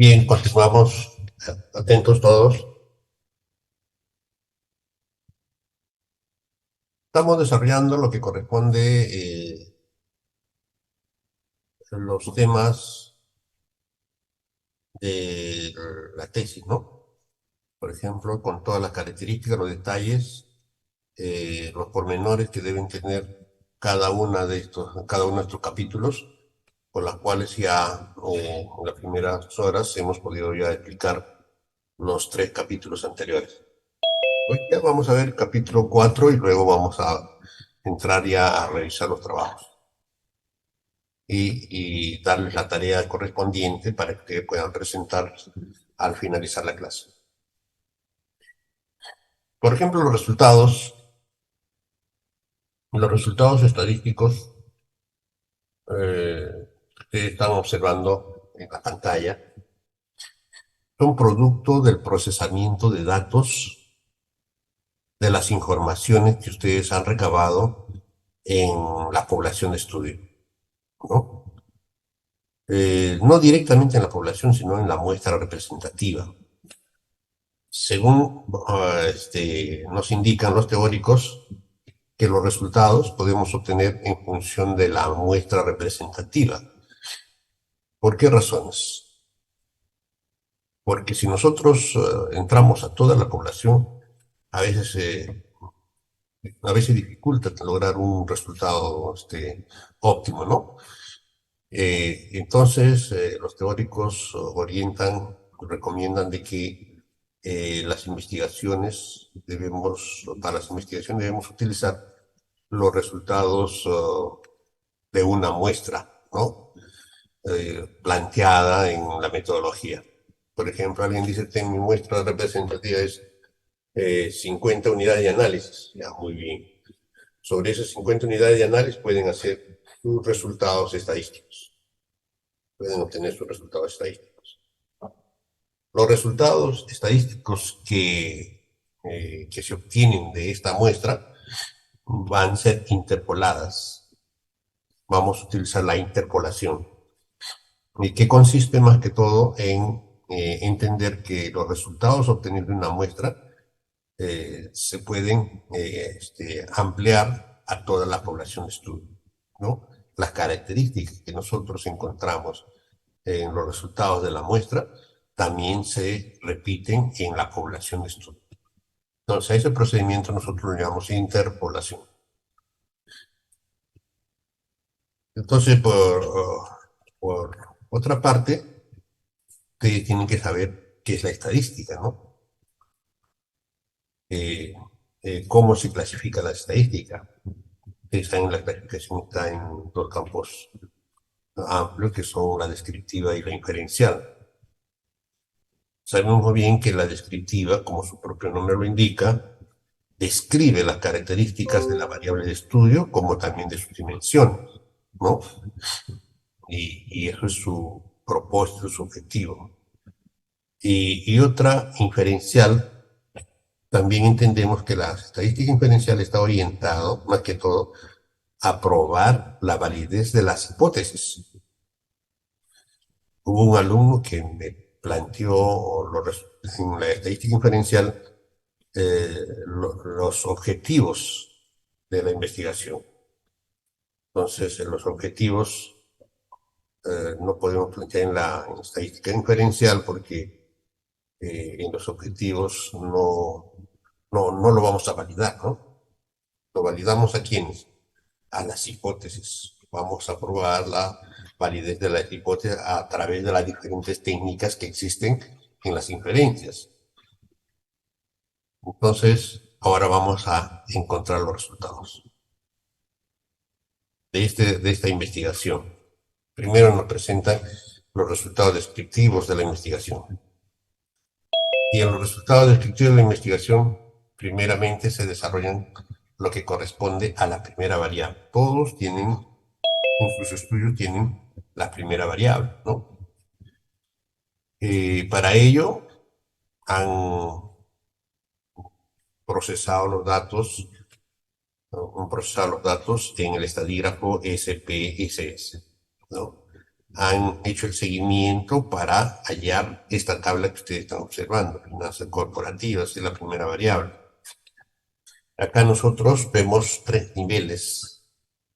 Bien, continuamos atentos todos. Estamos desarrollando lo que corresponde los temas de la tesis, ¿no? Por ejemplo, con todas las características, los detalles, los pormenores que deben tener cada uno de estos capítulos, con las cuales ya en las primeras horas hemos podido ya explicar los tres capítulos anteriores. Hoy ya vamos a ver el capítulo 4 y luego vamos a entrar ya a revisar los trabajos y darles la tarea correspondiente para que puedan presentar al finalizar la clase. Por ejemplo, los resultados estadísticos que están observando en la pantalla son producto del procesamiento de datos de las informaciones que ustedes han recabado en la población de estudio, ¿no? No directamente en la población, sino en la muestra representativa. Según nos indican los teóricos, que los resultados podemos obtener en función de la muestra representativa. ¿Por qué razones? Porque si nosotros entramos a toda la población, a veces, eh, a veces dificulta lograr un resultado óptimo, ¿no? Entonces, los teóricos recomiendan de que para las investigaciones debemos utilizar los resultados de una muestra, ¿no? Planteada en la metodología. Por ejemplo, alguien dice, mi muestra representativa es 50 unidades de análisis. Ya, muy bien. Sobre esas 50 unidades de análisis pueden hacer sus resultados estadísticos. Pueden obtener sus resultados estadísticos. Los resultados estadísticos que se obtienen de esta muestra van a ser interpoladas. Vamos a utilizar la interpolación, y que consiste más que todo en entender que los resultados obtenidos de una muestra se pueden ampliar a toda la población de estudio, ¿no? Las características que nosotros encontramos en los resultados de la muestra también se repiten en la población de estudio. Entonces, a ese procedimiento nosotros lo llamamos interpolación. Entonces, por otra parte, ustedes tienen que saber qué es la estadística, ¿no? Eh, ¿Cómo se clasifica la estadística? La clasificación está en dos campos amplios, que son la descriptiva y la inferencial. Sabemos muy bien que la descriptiva, como su propio nombre lo indica, describe las características de la variable de estudio como también de sus dimensiones, ¿no? Y eso es su propósito, su objetivo. Y otra inferencial, también entendemos que la estadística inferencial está orientada, más que todo, a probar la validez de las hipótesis. Hubo un alumno que me planteó en la estadística inferencial los objetivos de la investigación. Entonces, los objetivos no podemos plantear en estadística inferencial porque en los objetivos no lo vamos a validar, ¿no? Lo validamos a quiénes, a las hipótesis. Vamos a probar la validez de las hipótesis a través de las diferentes técnicas que existen en las inferencias. Entonces, ahora vamos a encontrar los resultados de esta investigación. Primero nos presentan los resultados descriptivos de la investigación. Y en los resultados descriptivos de la investigación, primeramente se desarrollan lo que corresponde a la primera variable. Todos tienen, en sus estudios tienen la primera variable, ¿no? Para ello han procesado los datos, ¿no? Han procesado los datos en el estadígrafo SPSS, ¿no? han hecho el seguimiento para hallar esta tabla que ustedes están observando, finanzas corporativas, es la primera variable. Acá nosotros vemos tres niveles: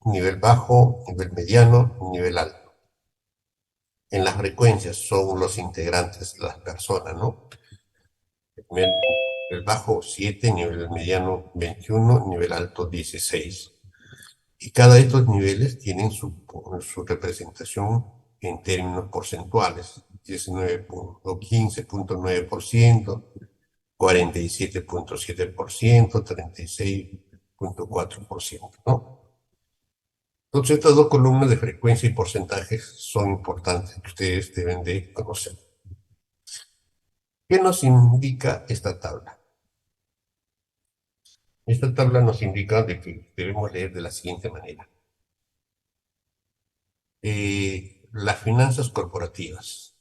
nivel bajo, nivel mediano y nivel alto. En las frecuencias son los integrantes, las personas, ¿no? Nivel bajo 7, nivel mediano 21, nivel alto 16. Y cada de estos niveles tienen su representación en términos porcentuales: 19.15.9%, 47.7%, 36.4%, ¿no? Entonces, estas dos columnas de frecuencia y porcentajes son importantes, que ustedes deben de conocer. ¿Qué nos indica esta tabla? Esta tabla nos indica de que debemos leer de la siguiente manera. Las finanzas corporativas.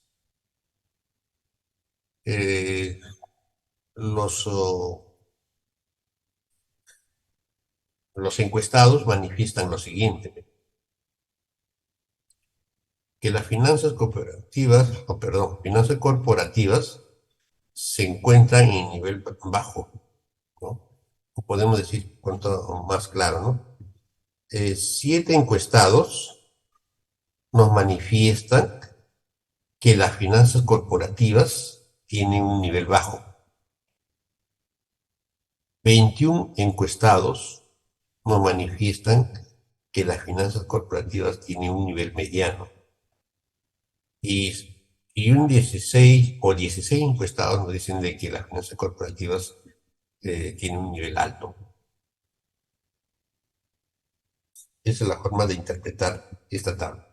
Eh, los, oh, los encuestados manifiestan lo siguiente: que las finanzas cooperativas, o perdón, finanzas corporativas se encuentran en nivel bajo, ¿no? Podemos decir cuanto más claro, ¿no? 7 encuestados nos manifiestan que las finanzas corporativas tienen un nivel bajo. 21 encuestados nos manifiestan que las finanzas corporativas tienen un nivel mediano. Y un 16 o 16 encuestados nos dicen de que las finanzas corporativas tienen un nivel alto. Esa es la forma de interpretar esta tabla.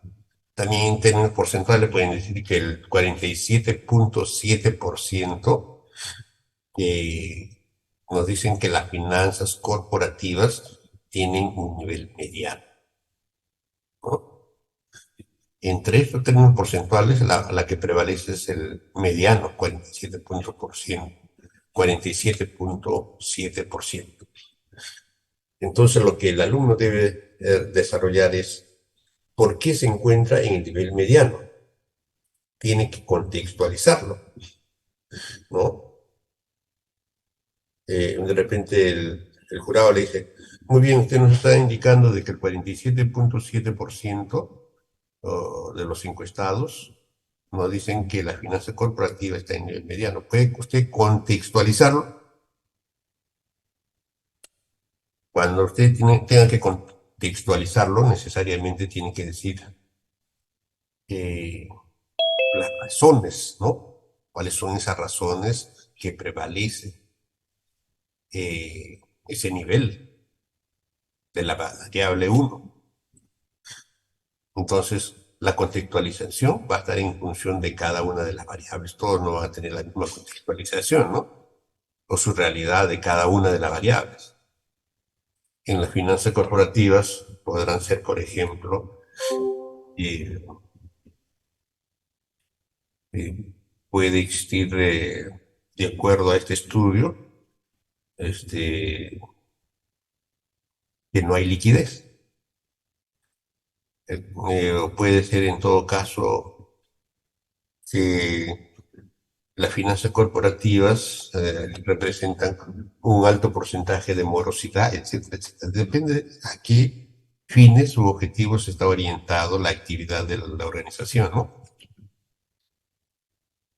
También en términos porcentuales pueden decir que el 47.7% nos dicen que las finanzas corporativas tienen un nivel mediano, ¿no? Entre estos términos porcentuales, la que prevalece es el mediano, 47.7%. Entonces, lo que el alumno debe desarrollar es por qué se encuentra en el nivel mediano. Tiene que contextualizarlo, ¿no? De repente el jurado le dice: muy bien, usted nos está indicando de que el 47.7% de los encuestados nos dicen que la finanza corporativa está en nivel mediano. ¿Puede usted contextualizarlo? Cuando usted tenga que contextualizarlo, necesariamente tiene que decir eh, las razones, ¿no? ¿Cuáles son esas razones que prevalecen ese nivel de la variable uno? Entonces, la contextualización va a estar en función de cada una de las variables. Todos no van a tener la misma contextualización, ¿no? O su realidad de cada una de las variables. En las finanzas corporativas podrán ser, por ejemplo, eh, eh, puede existir, de acuerdo a este estudio, este, que no hay liquidez. Puede ser en todo caso que las finanzas corporativas representan un alto porcentaje de morosidad, etcétera, etcétera. Depende a qué fines u objetivos está orientado la actividad de la organización, ¿no?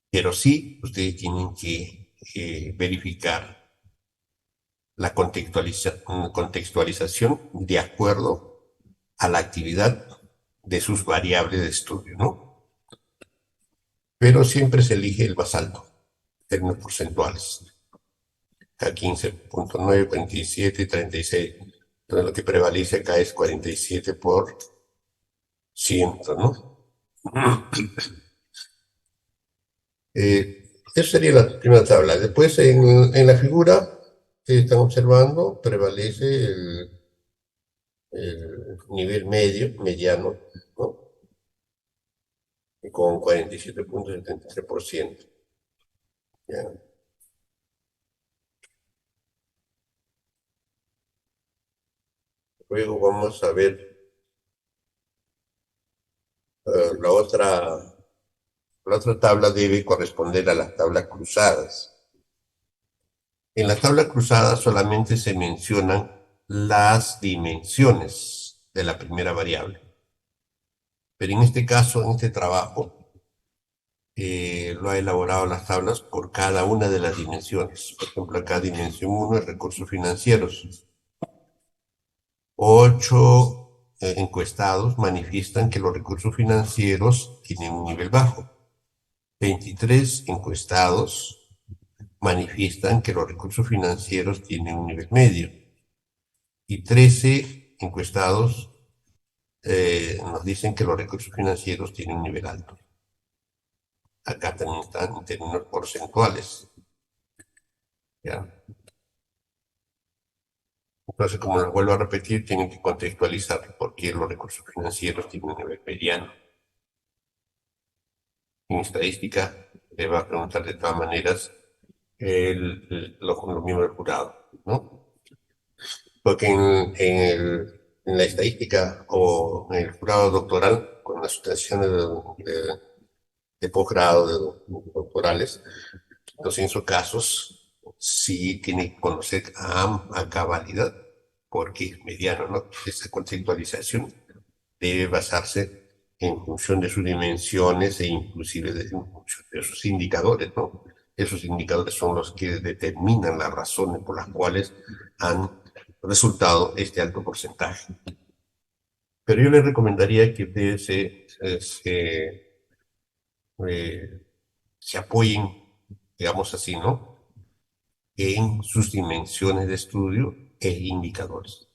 Pero sí, ustedes tienen que verificar la contextualización de acuerdo a la actividad de sus variables de estudio, ¿no? Pero siempre se elige el más alto en términos porcentuales: a 15.9, 47 y 36. Entonces lo que prevalece acá es 47%, ¿no? Esa sería la primera tabla. Después en la figura que están observando prevalece el nivel mediano, ¿no? Con 47.73%. ¿Ya? Luego vamos a ver la la otra tabla debe corresponder a las tablas cruzadas. En la tabla cruzada solamente se mencionan las dimensiones de la primera variable. Pero en este caso, en este trabajo, lo ha elaborado las tablas por cada una de las dimensiones. Por ejemplo, acá dimensión 1 es recursos financieros. 8 encuestados manifiestan que los recursos financieros tienen un nivel bajo. 23 encuestados manifiestan que los recursos financieros tienen un nivel medio. Y 13 encuestados nos dicen que los recursos financieros tienen un nivel alto. Acá también están en términos porcentuales. ¿Ya? Entonces, como les vuelvo a repetir, tienen que contextualizar por qué los recursos financieros tienen un nivel mediano. En estadística, le va a preguntar de todas maneras los miembros del jurado, ¿no? Porque en la estadística o en el jurado doctoral, con las sustanciones de posgrado, doctorales, entonces en esos casos sí tiene que conocer a cabalidad, porque es mediano, ¿no? Esa conceptualización debe basarse en función de sus dimensiones e inclusive en función de sus indicadores, ¿no? Esos indicadores son los que determinan las razones por las cuales han resultado este alto porcentaje. Pero yo les recomendaría que ustedes eh, se apoyen, digamos así, ¿no? En sus dimensiones de estudio e indicadores.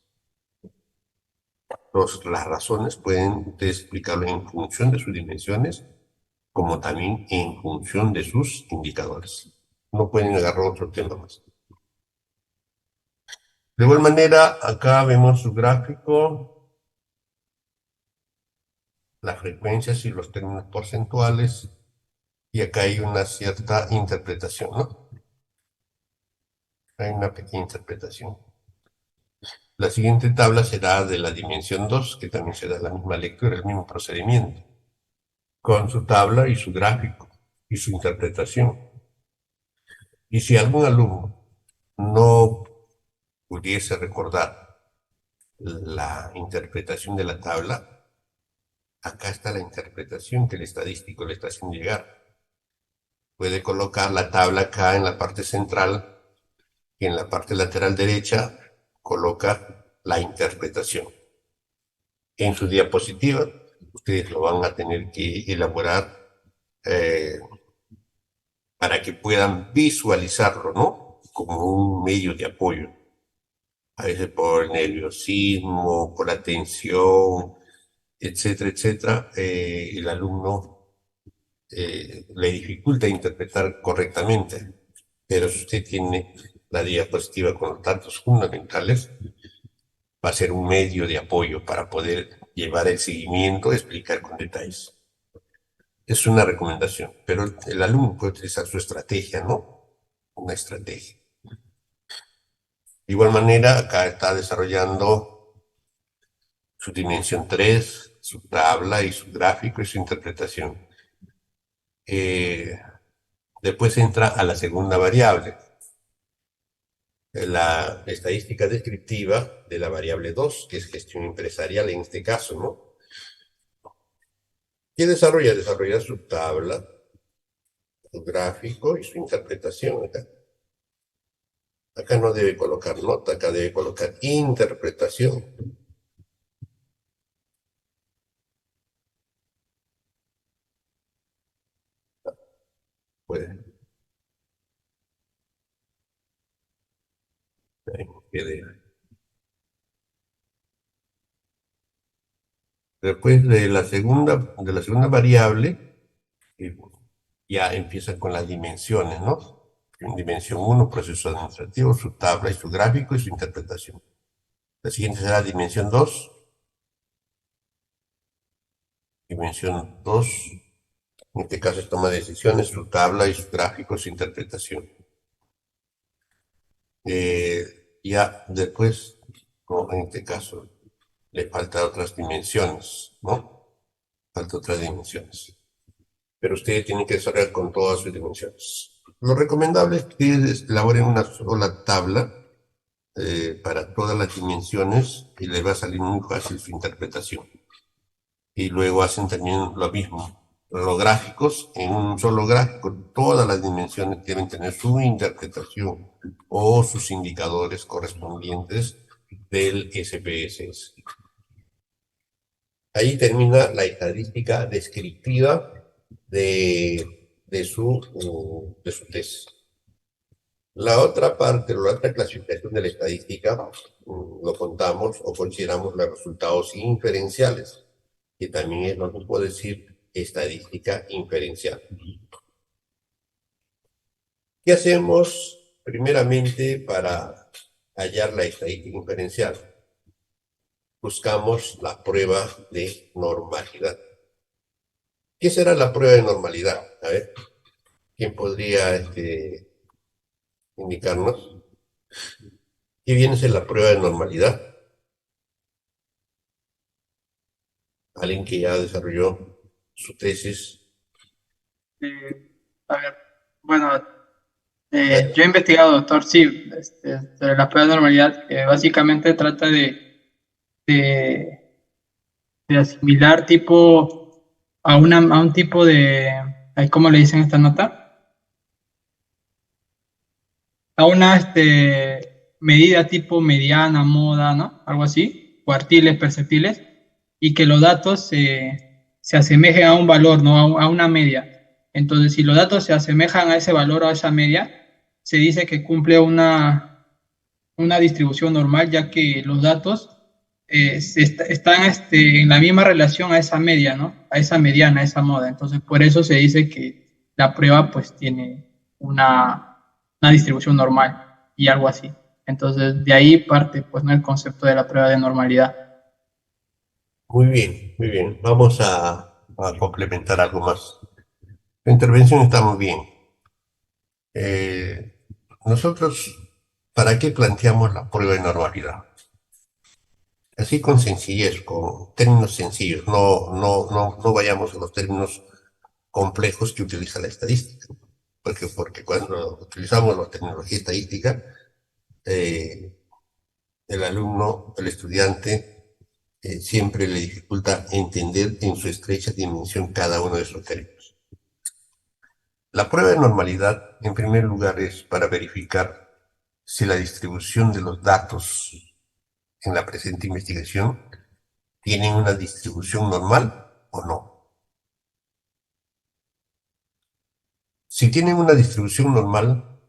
Las razones pueden ustedes explicarlo en función de sus dimensiones, como también en función de sus indicadores. No pueden agarrar otro tema más. De igual manera, acá vemos su gráfico, las frecuencias y los términos porcentuales, y acá hay una cierta interpretación, ¿no? Hay una pequeña interpretación. La siguiente tabla será de la dimensión 2, que también será la misma lectura, el mismo procedimiento, con su tabla y su gráfico y su interpretación. Y si algún alumno no pudiese recordar la interpretación de la tabla, acá está la interpretación que el estadístico le está haciendo llegar. Puede colocar la tabla acá en la parte central y en la parte lateral derecha coloca la interpretación. En su diapositiva, ustedes lo van a tener que elaborar eh, para que puedan visualizarlo, ¿no? Como un medio de apoyo. A veces por el nerviosismo, por la tensión, etcétera, etcétera, el alumno le dificulta interpretar correctamente. Pero si usted tiene la diapositiva con los datos fundamentales, va a ser un medio de apoyo para poder llevar el seguimiento, explicar con detalles. Es una recomendación, pero el alumno puede utilizar su estrategia, ¿no? Una estrategia. De igual manera, acá está desarrollando su dimensión 3, su tabla y su gráfico y su interpretación. Después entra a la segunda variable, la estadística descriptiva de la variable 2, que es gestión empresarial en este caso, ¿no? ¿Qué desarrolla? Desarrolla su tabla, su gráfico y su interpretación acá. Acá no debe colocar nota, acá debe colocar interpretación. Puede, quede. Después de la segunda variable, eh, ya empieza con las dimensiones, ¿no? En dimensión 1, proceso administrativo, su tabla y su gráfico y su interpretación. La siguiente será dimensión 2. Dimensión 2, en este caso es toma de decisiones, su tabla y su gráfico, su interpretación. Ya después, ¿no? En este caso, le faltan otras dimensiones, ¿no? falta otras dimensiones. Pero ustedes tienen que desarrollar con todas sus dimensiones. Lo recomendable es que ustedes elaboren una sola tabla para todas las dimensiones y les va a salir muy fácil su interpretación. Y luego hacen también lo mismo. Los gráficos, en un solo gráfico, todas las dimensiones deben tener su interpretación o sus indicadores correspondientes del SPSS. Ahí termina la estadística descriptiva de su test. La otra parte, la otra clasificación de la estadística, lo contamos o consideramos los resultados inferenciales, que también es lo que puedo decir estadística inferencial. ¿Qué hacemos primeramente para hallar la estadística inferencial? Buscamos la prueba de normalidad. ¿Qué será la prueba de normalidad? A ver, ¿quién podría indicarnos? ¿Qué viene a ser la prueba de normalidad? Alguien que ya desarrolló su tesis. A ver, bueno, Eh, yo he investigado, doctor, sí, sobre la prueba de normalidad, que básicamente trata de, de asimilar tipo a un tipo de, ay, ¿cómo le dicen esta nota? A una medida tipo mediana, moda, ¿no? Algo así, cuartiles, perceptiles, y que los datos se asemejen a un valor, ¿no? A una media. Entonces, si los datos se asemejan a ese valor o a esa media, se dice que cumple una distribución normal, ya que los datos están en la misma relación a esa media, ¿no? A esa mediana, a esa moda. Entonces, por eso se dice que la prueba pues tiene una distribución normal y algo así. Entonces, de ahí parte pues no el concepto de la prueba de normalidad. Muy bien, muy bien. Vamos a complementar algo más. La intervención está muy bien. Eh, nosotros, ¿para qué planteamos la prueba de normalidad? Así con sencillez, con términos sencillos, no vayamos a los términos complejos que utiliza la estadística. Porque cuando utilizamos la tecnología estadística, eh, el alumno, el estudiante, siempre le dificulta entender en su estrecha dimensión cada uno de esos términos. La prueba de normalidad, en primer lugar, es para verificar si la distribución de los datos en la presente investigación tienen una distribución normal o no. Si tienen una distribución normal,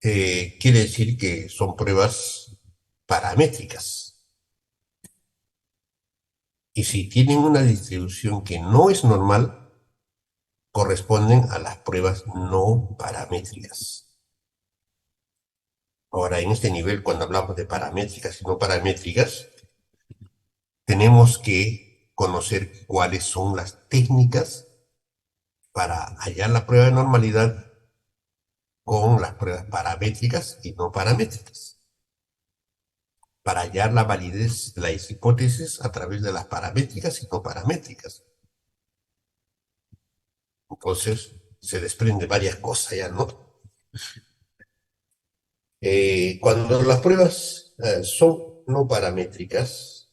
quiere decir que son pruebas paramétricas. Y si tienen una distribución que no es normal, corresponden a las pruebas no paramétricas. Ahora, en este nivel, cuando hablamos de paramétricas y no paramétricas, tenemos que conocer cuáles son las técnicas para hallar la prueba de normalidad con las pruebas paramétricas y no paramétricas, para hallar la validez de las hipótesis a través de las paramétricas y no paramétricas. Entonces, se desprende varias cosas ya, ¿no? Cuando las pruebas son no paramétricas,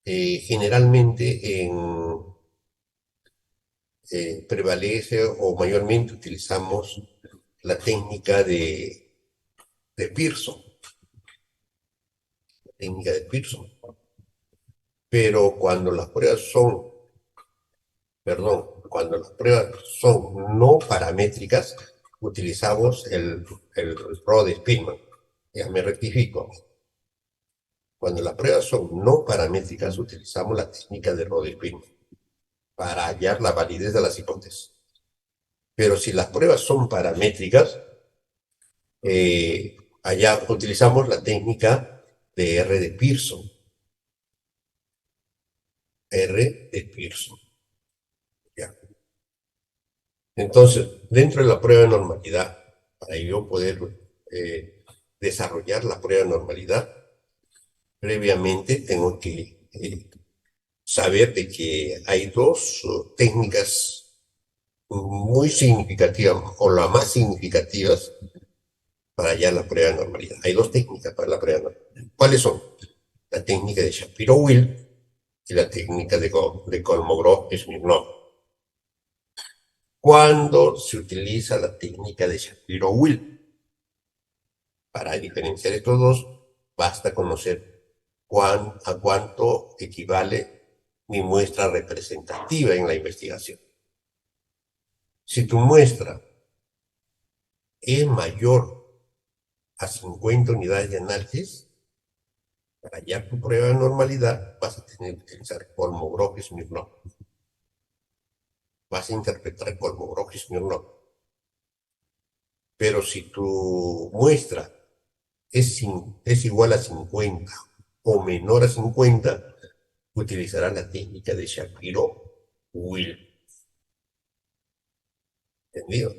generalmente prevalece o mayormente utilizamos la técnica de Pearson, la técnica de Pearson. Pero cuando las pruebas son no paramétricas, utilizamos el Rode-Spearman. Ya me rectifico. Cuando las pruebas son no paramétricas, utilizamos la técnica de Rode-Spearman para hallar la validez de las hipótesis. Pero si las pruebas son paramétricas, allá utilizamos la técnica de R de Pearson. R de Pearson. ¿Ya? Entonces, dentro de la prueba de normalidad, para yo poder desarrollar la prueba de normalidad, previamente tengo que saber de que hay dos técnicas muy significativas, o las más significativas, para hallar la prueba de normalidad. Hay dos técnicas para la prueba de normalidad. ¿Cuáles son? La técnica de Shapiro-Wilk y la técnica de Kolmogorov-Smirnov. Cuando se utiliza la técnica de Shapiro-Wilk, para diferenciar estos dos, basta conocer a cuánto equivale mi muestra representativa en la investigación. Si tu muestra es mayor a 50 unidades de análisis, para hallar tu prueba de normalidad vas a tener que utilizar Kolmogorov-Smirnov. Vas a interpretar Kolmogorov-Smirnov. Pero si tu muestra es igual a 50 o menor a 50, utilizará la técnica de Shapiro-Wilk. ¿Entendido?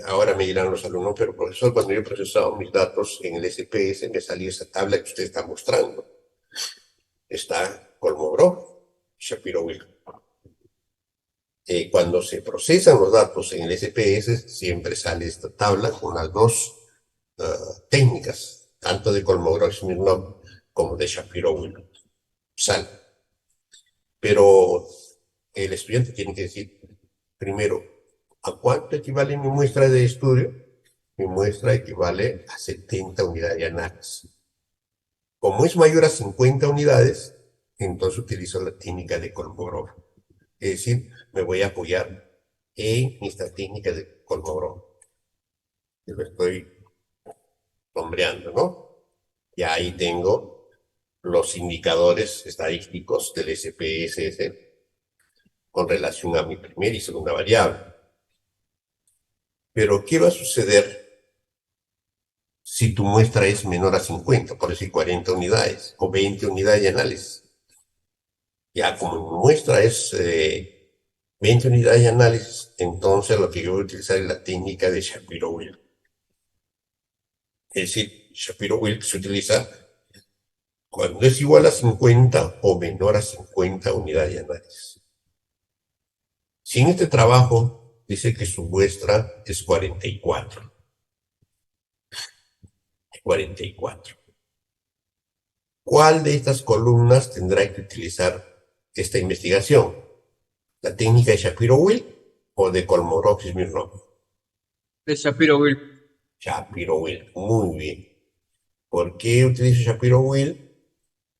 Ahora me dirán los alumnos, pero profesor, cuando yo he procesado mis datos en el SPS, me salió esa tabla que usted está mostrando. Está Kolmogorov, Shapiro-Wilk. Cuando se procesan los datos en el SPS, siempre sale esta tabla con las dos técnicas, tanto de Kolmogorov-Smirnov como de Shapiro-Wilk. Sale. Pero el estudiante tiene que decir, primero, ¿a cuánto equivale mi muestra de estudio? Mi muestra equivale a 70 unidades de análisis. Como es mayor a 50 unidades, entonces utilizo la técnica de Kolmogorov. Es decir, me voy a apoyar en esta técnica de Kolmogorov. Lo estoy nombreando, ¿no? Y ahí tengo los indicadores estadísticos del SPSS con relación a mi primera y segunda variable. Pero, ¿qué va a suceder si tu muestra es menor a 50, por decir 40 unidades o 20 unidades de análisis? Ya como mi muestra es 20 unidades de análisis, entonces lo que yo voy a utilizar es la técnica de Shapiro-Wilk. Es decir, Shapiro-Wilk se utiliza cuando es igual a 50 o menor a 50 unidades de análisis. Si en este trabajo dice que su muestra es 44, ¿cuál de estas columnas tendrá que utilizar esta investigación? ¿La técnica de Shapiro-Wilk o de Kolmogorov-Smirnov? De Shapiro-Wilk. Shapiro-Wilk, muy bien. ¿Por qué utilizo Shapiro-Wilk?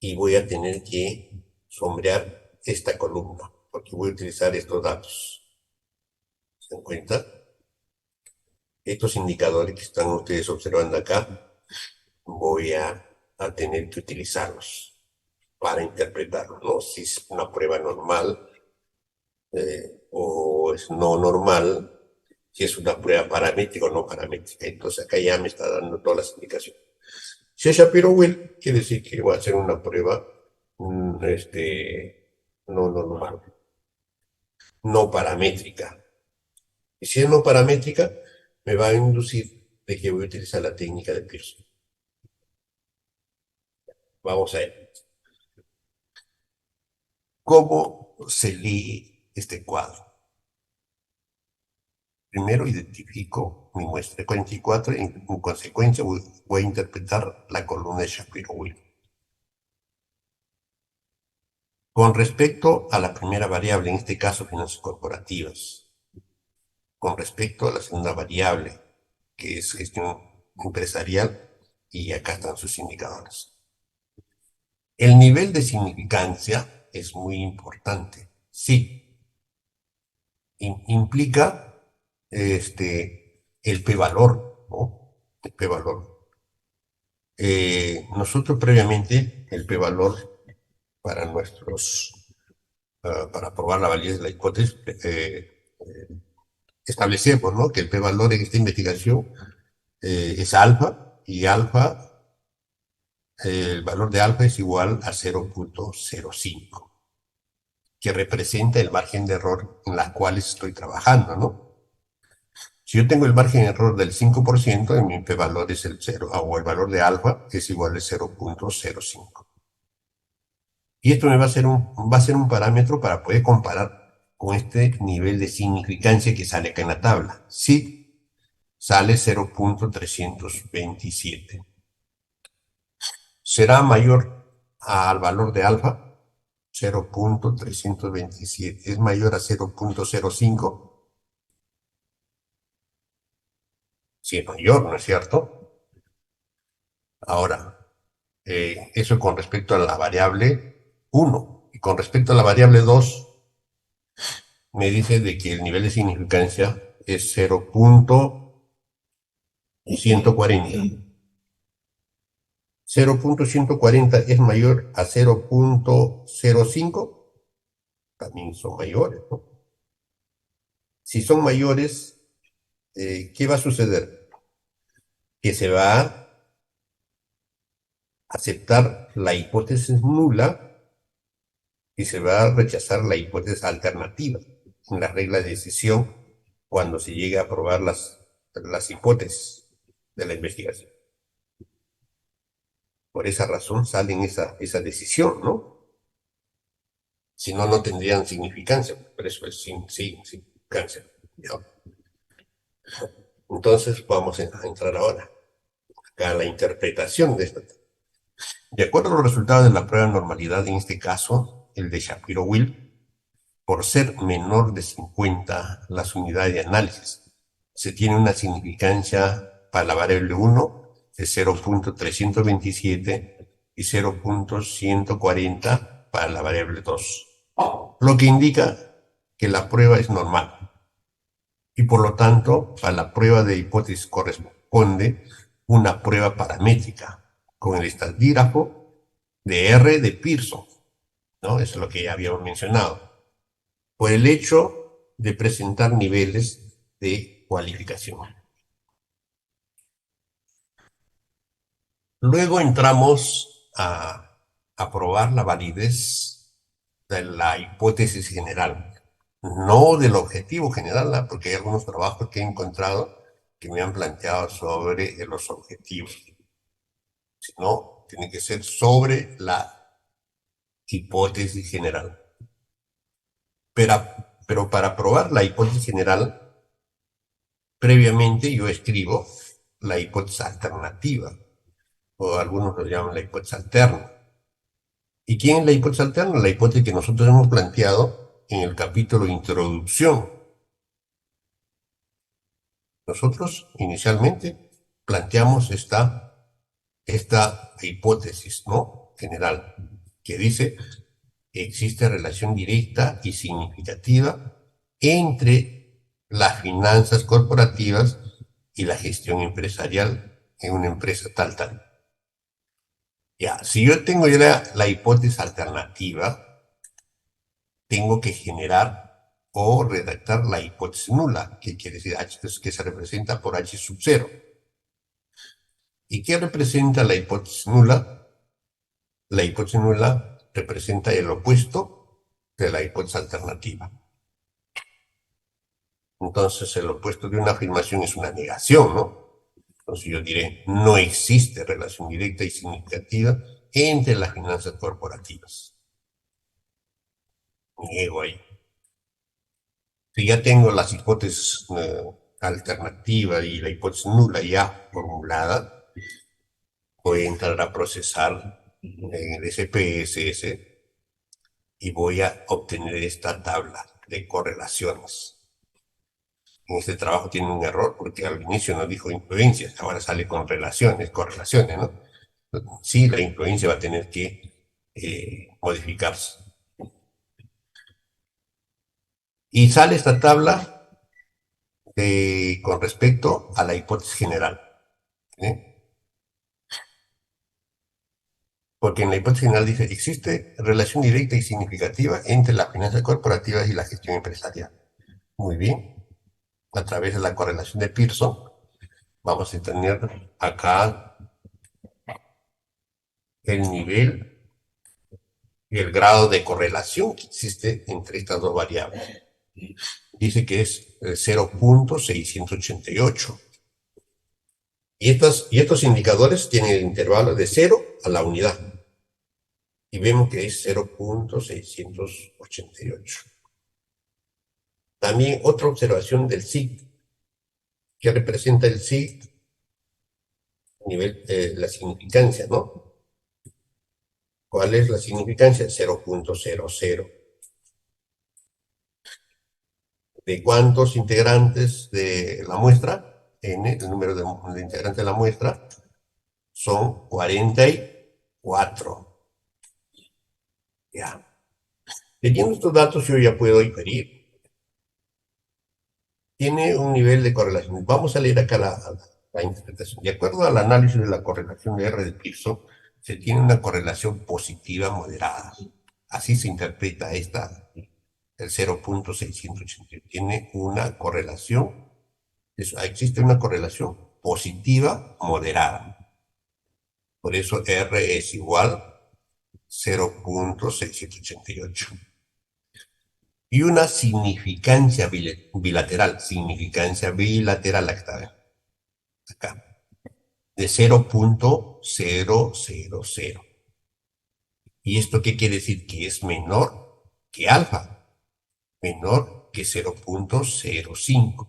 Y voy a tener que sombrear esta columna, porque voy a utilizar estos datos. ¿Se dan cuenta? Estos indicadores que están ustedes observando acá, voy a tener que utilizarlos para interpretarlos, ¿no? Si es una prueba normal o es no normal, si es una prueba paramétrica o no paramétrica. Entonces acá ya me está dando todas las indicaciones. Si es Shapiro-Wilk, quiere decir que voy a hacer una prueba no normal, no paramétrica. Y si es no paramétrica, me va a inducir de que voy a utilizar la técnica de Pearson. Vamos a ver. ¿Cómo se lee este cuadro? Primero identifico mi muestra de 44 y en consecuencia voy a interpretar la columna de Shapiro-Wilk. Con respecto a la primera variable, en este caso finanzas corporativas, con respecto a la segunda variable, que es gestión empresarial, y acá están sus indicadores. El nivel de significancia es muy importante, sí. Implica el p-valor, ¿no? El p-valor. Nosotros previamente, el p-valor para para probar la validez de la hipótesis, establecemos, ¿no?, que el p-valor en esta investigación es alfa, y alfa, el valor de alfa es igual a 0.05, que representa el margen de error en la cual estoy trabajando, ¿no? Si yo tengo el margen de error del 5%, mi p-valor es el 0, o el valor de alfa es igual a 0.05. Y esto me va a ser un parámetro para poder comparar con este nivel de significancia que sale acá en la tabla. Sí, sale 0.327. ¿Será mayor al valor de alfa? 0.327. ¿Es mayor a 0.05? Sí, es mayor, ¿no es cierto? Ahora, eso con respecto a la variable 1. Y con respecto a la variable 2, me dice de que el nivel de significancia es 0.140. 0.140 es mayor a 0.05, también son mayores, ¿no? Si son mayores, ¿qué va a suceder? Que se va a aceptar la hipótesis nula y se va a rechazar la hipótesis alternativa en la regla de decisión cuando se llegue a probar las hipótesis de la investigación. Por esa razón salen esa decisión, ¿no? Si no, no tendrían significancia, pero eso es sin significancia. ¿Ya? Entonces vamos a entrar ahora a la interpretación de esta. De acuerdo a los resultados de la prueba de normalidad, en este caso, el de Shapiro-Wilk, por ser menor de 50 las unidades de análisis, se tiene una significancia para la variable 1 de 0.327 y 0.140 para la variable 2, lo que indica que la prueba es normal y por lo tanto a la prueba de hipótesis corresponde una prueba paramétrica con el estadígrafo de R de Pearson, ¿no? Eso es lo que ya habíamos mencionado, por el hecho de presentar niveles de cualificación. Luego entramos a probar la validez de la hipótesis general, no del objetivo general, porque hay algunos trabajos que he encontrado que me han planteado sobre los objetivos, sino tiene que ser sobre la hipótesis general. Pero para probar la hipótesis general, previamente yo escribo la hipótesis alternativa, o algunos lo llaman la hipótesis alterna. ¿Y quién es la hipótesis alterna? La hipótesis que nosotros hemos planteado en el capítulo Introducción. Nosotros inicialmente planteamos esta hipótesis, ¿no? General, que dice que existe relación directa y significativa entre las finanzas corporativas y la gestión empresarial en una empresa tal. Ya, si yo tengo ya la hipótesis alternativa, tengo que generar o redactar la hipótesis nula, que quiere decir H, que se representa por H sub 0. ¿Y qué representa la hipótesis nula? La hipótesis nula representa el opuesto de la hipótesis alternativa. Entonces, el opuesto de una afirmación es una negación, ¿no? Entonces yo diré, no existe relación directa y significativa entre las finanzas corporativas. Niego ahí. Si ya tengo las hipótesis alternativa y la hipótesis nula ya formulada, voy a entrar a procesar en el SPSS y voy a obtener esta tabla de correlaciones. En este trabajo tiene un error porque al inicio no dijo influencias, ahora sale con correlaciones, ¿no? Sí, la influencia va a tener que modificarse. Y sale esta tabla con respecto a la hipótesis general. Porque en la hipótesis general dice, existe relación directa y significativa entre las finanzas corporativas y la gestión empresarial. Muy bien. A través de la correlación de Pearson, vamos a tener acá el nivel y el grado de correlación que existe entre estas dos variables. Dice que es 0.688. Y estos indicadores tienen el intervalo de 0 a la unidad. y vemos que es 0.688. También otra observación del SIG, que representa el SIG, nivel, la significancia, ¿no? ¿Cuál es la significancia? 0.00. ¿De cuántos integrantes de la muestra? N, el número de integrantes de la muestra, son 44. Ya. Teniendo estos datos, yo ya puedo inferir. Tiene un nivel de correlación. Vamos a leer acá la interpretación. De acuerdo al análisis de la correlación de R de Pearson, se tiene una correlación positiva moderada. Así se interpreta esta, el 0.680. Tiene una correlación, existe una correlación positiva moderada. Por eso R es igual a 0.688. Y una significancia bilateral acá, de 0.000. ¿Y esto qué quiere decir? Que es menor que alfa, menor que 0.05.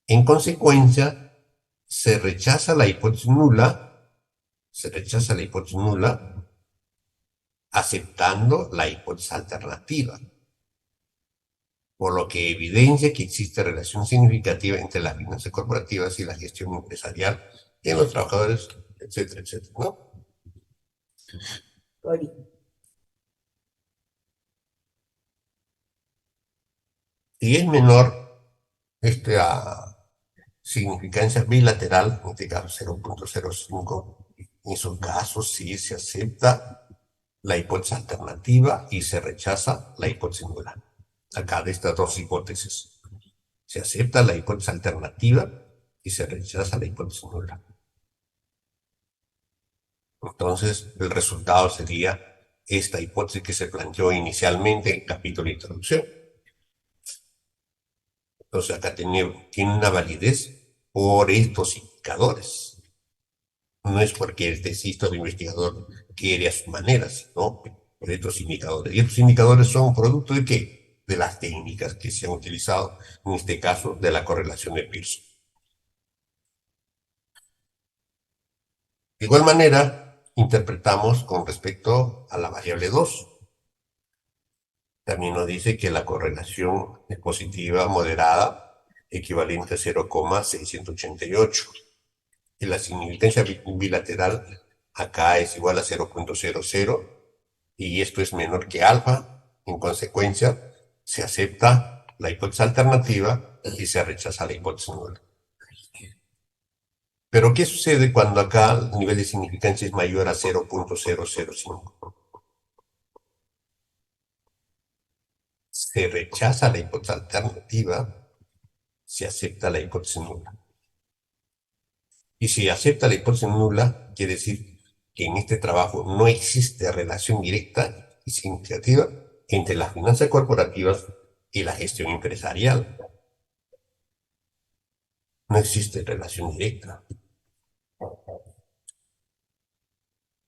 En consecuencia, se rechaza la hipótesis nula, aceptando la hipótesis alternativa, por lo que evidencia que existe relación significativa entre las finanzas corporativas y la gestión empresarial en los trabajadores, etcétera, etcétera, ¿no? Si es menor esta significancia bilateral, en este caso 0.05, en esos casos sí se acepta la hipótesis alternativa y se rechaza la hipótesis nula. Acá de estas dos hipótesis, se acepta la hipótesis alternativa y se rechaza la hipótesis nula. Entonces, el resultado sería esta hipótesis que se planteó inicialmente en el capítulo de introducción. Entonces, acá tiene una validez por estos indicadores. No es porque el tesista o el investigador quiere a su manera, sino por estos indicadores. ¿Y estos indicadores son producto de qué? De las técnicas que se han utilizado, en este caso, de la correlación de Pearson. De igual manera, interpretamos con respecto a la variable 2. También nos dice que la correlación es positiva moderada, equivalente a 0,688. Y la significancia bilateral acá es igual a 0.00 y esto es menor que alfa. En consecuencia, se acepta la hipótesis alternativa y se rechaza la hipótesis nula. Pero, ¿qué sucede cuando acá el nivel de significancia es mayor a 0.005? Se rechaza la hipótesis alternativa, se acepta la hipótesis nula. Y si acepta la hipótesis nula, quiere decir que en este trabajo no existe relación directa y significativa entre las finanzas corporativas y la gestión empresarial. No existe relación directa.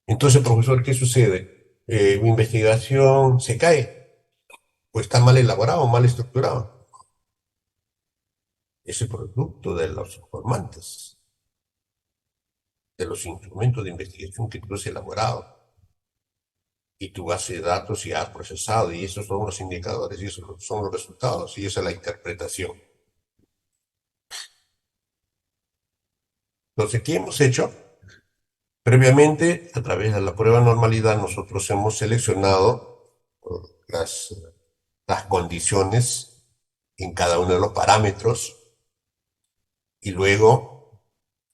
Entonces, profesor, ¿qué sucede? Mi investigación se cae, o está mal elaborado, mal estructurado. Es el producto de los informantes, de los instrumentos de investigación que tú has elaborado y tu base de datos y has procesado, y esos son los indicadores, y esos son los resultados, y esa es la interpretación. Entonces, ¿qué hemos hecho? Previamente, a través de la prueba de normalidad, nosotros hemos seleccionado las, las condiciones en cada uno de los parámetros y luego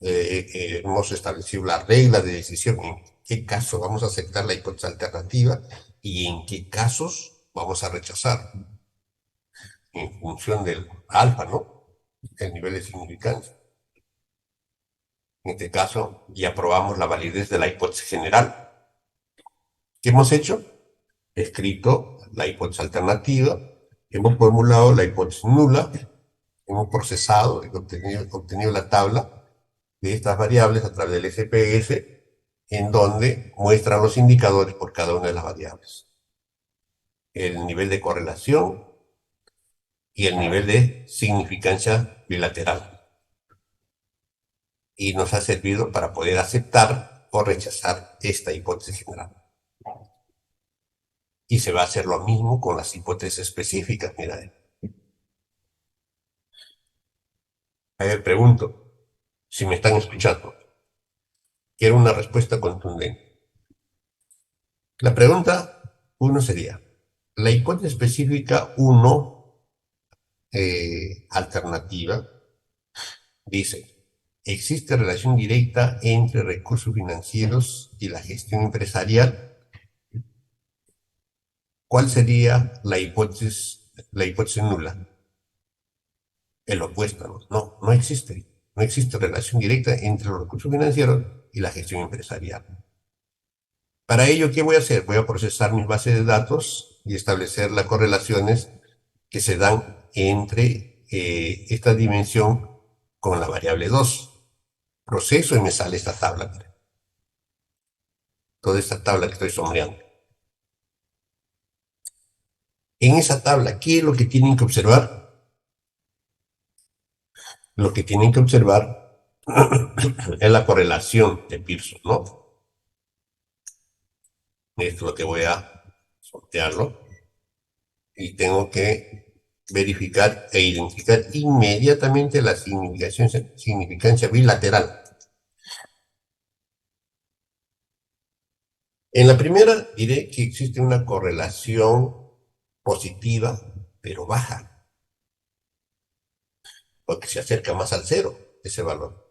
hemos establecido las reglas de decisión en qué caso vamos a aceptar la hipótesis alternativa y en qué casos vamos a rechazar en función del alfa, ¿no? El nivel de significancia. En este caso, ya probamos la validez de la hipótesis general. ¿Qué hemos hecho? Escrito la hipótesis alternativa, hemos formulado la hipótesis nula, hemos procesado y obtenido la tabla de estas variables a través del SPS en donde muestran los indicadores por cada una de las variables. El nivel de correlación y el nivel de significancia bilateral. Y nos ha servido para poder aceptar o rechazar esta hipótesis general. Y se va a hacer lo mismo con las hipótesis específicas, mira. A ver, pregunto, si me están escuchando. Quiero una respuesta contundente. La pregunta 1 sería, la hipótesis específica 1, alternativa, dice, existe relación directa entre recursos financieros y la gestión empresarial. ¿Cuál sería la hipótesis nula? El opuesto, ¿no? No, no existe. No existe relación directa entre los recursos financieros y la gestión empresarial. Para ello, ¿qué voy a hacer? Voy a procesar mis bases de datos y establecer las correlaciones que se dan entre esta dimensión con la variable 2. Proceso y me sale esta tabla. Mira. Toda esta tabla que estoy sombreando. En esa tabla, ¿qué es lo que tienen que observar? Lo que tienen que observar es la correlación de Pearson, ¿no? Esto es lo que voy a sortearlo. Y tengo que verificar e identificar inmediatamente la significancia bilateral. En la primera diré que existe una correlación positiva, pero baja, porque se acerca más al cero ese valor.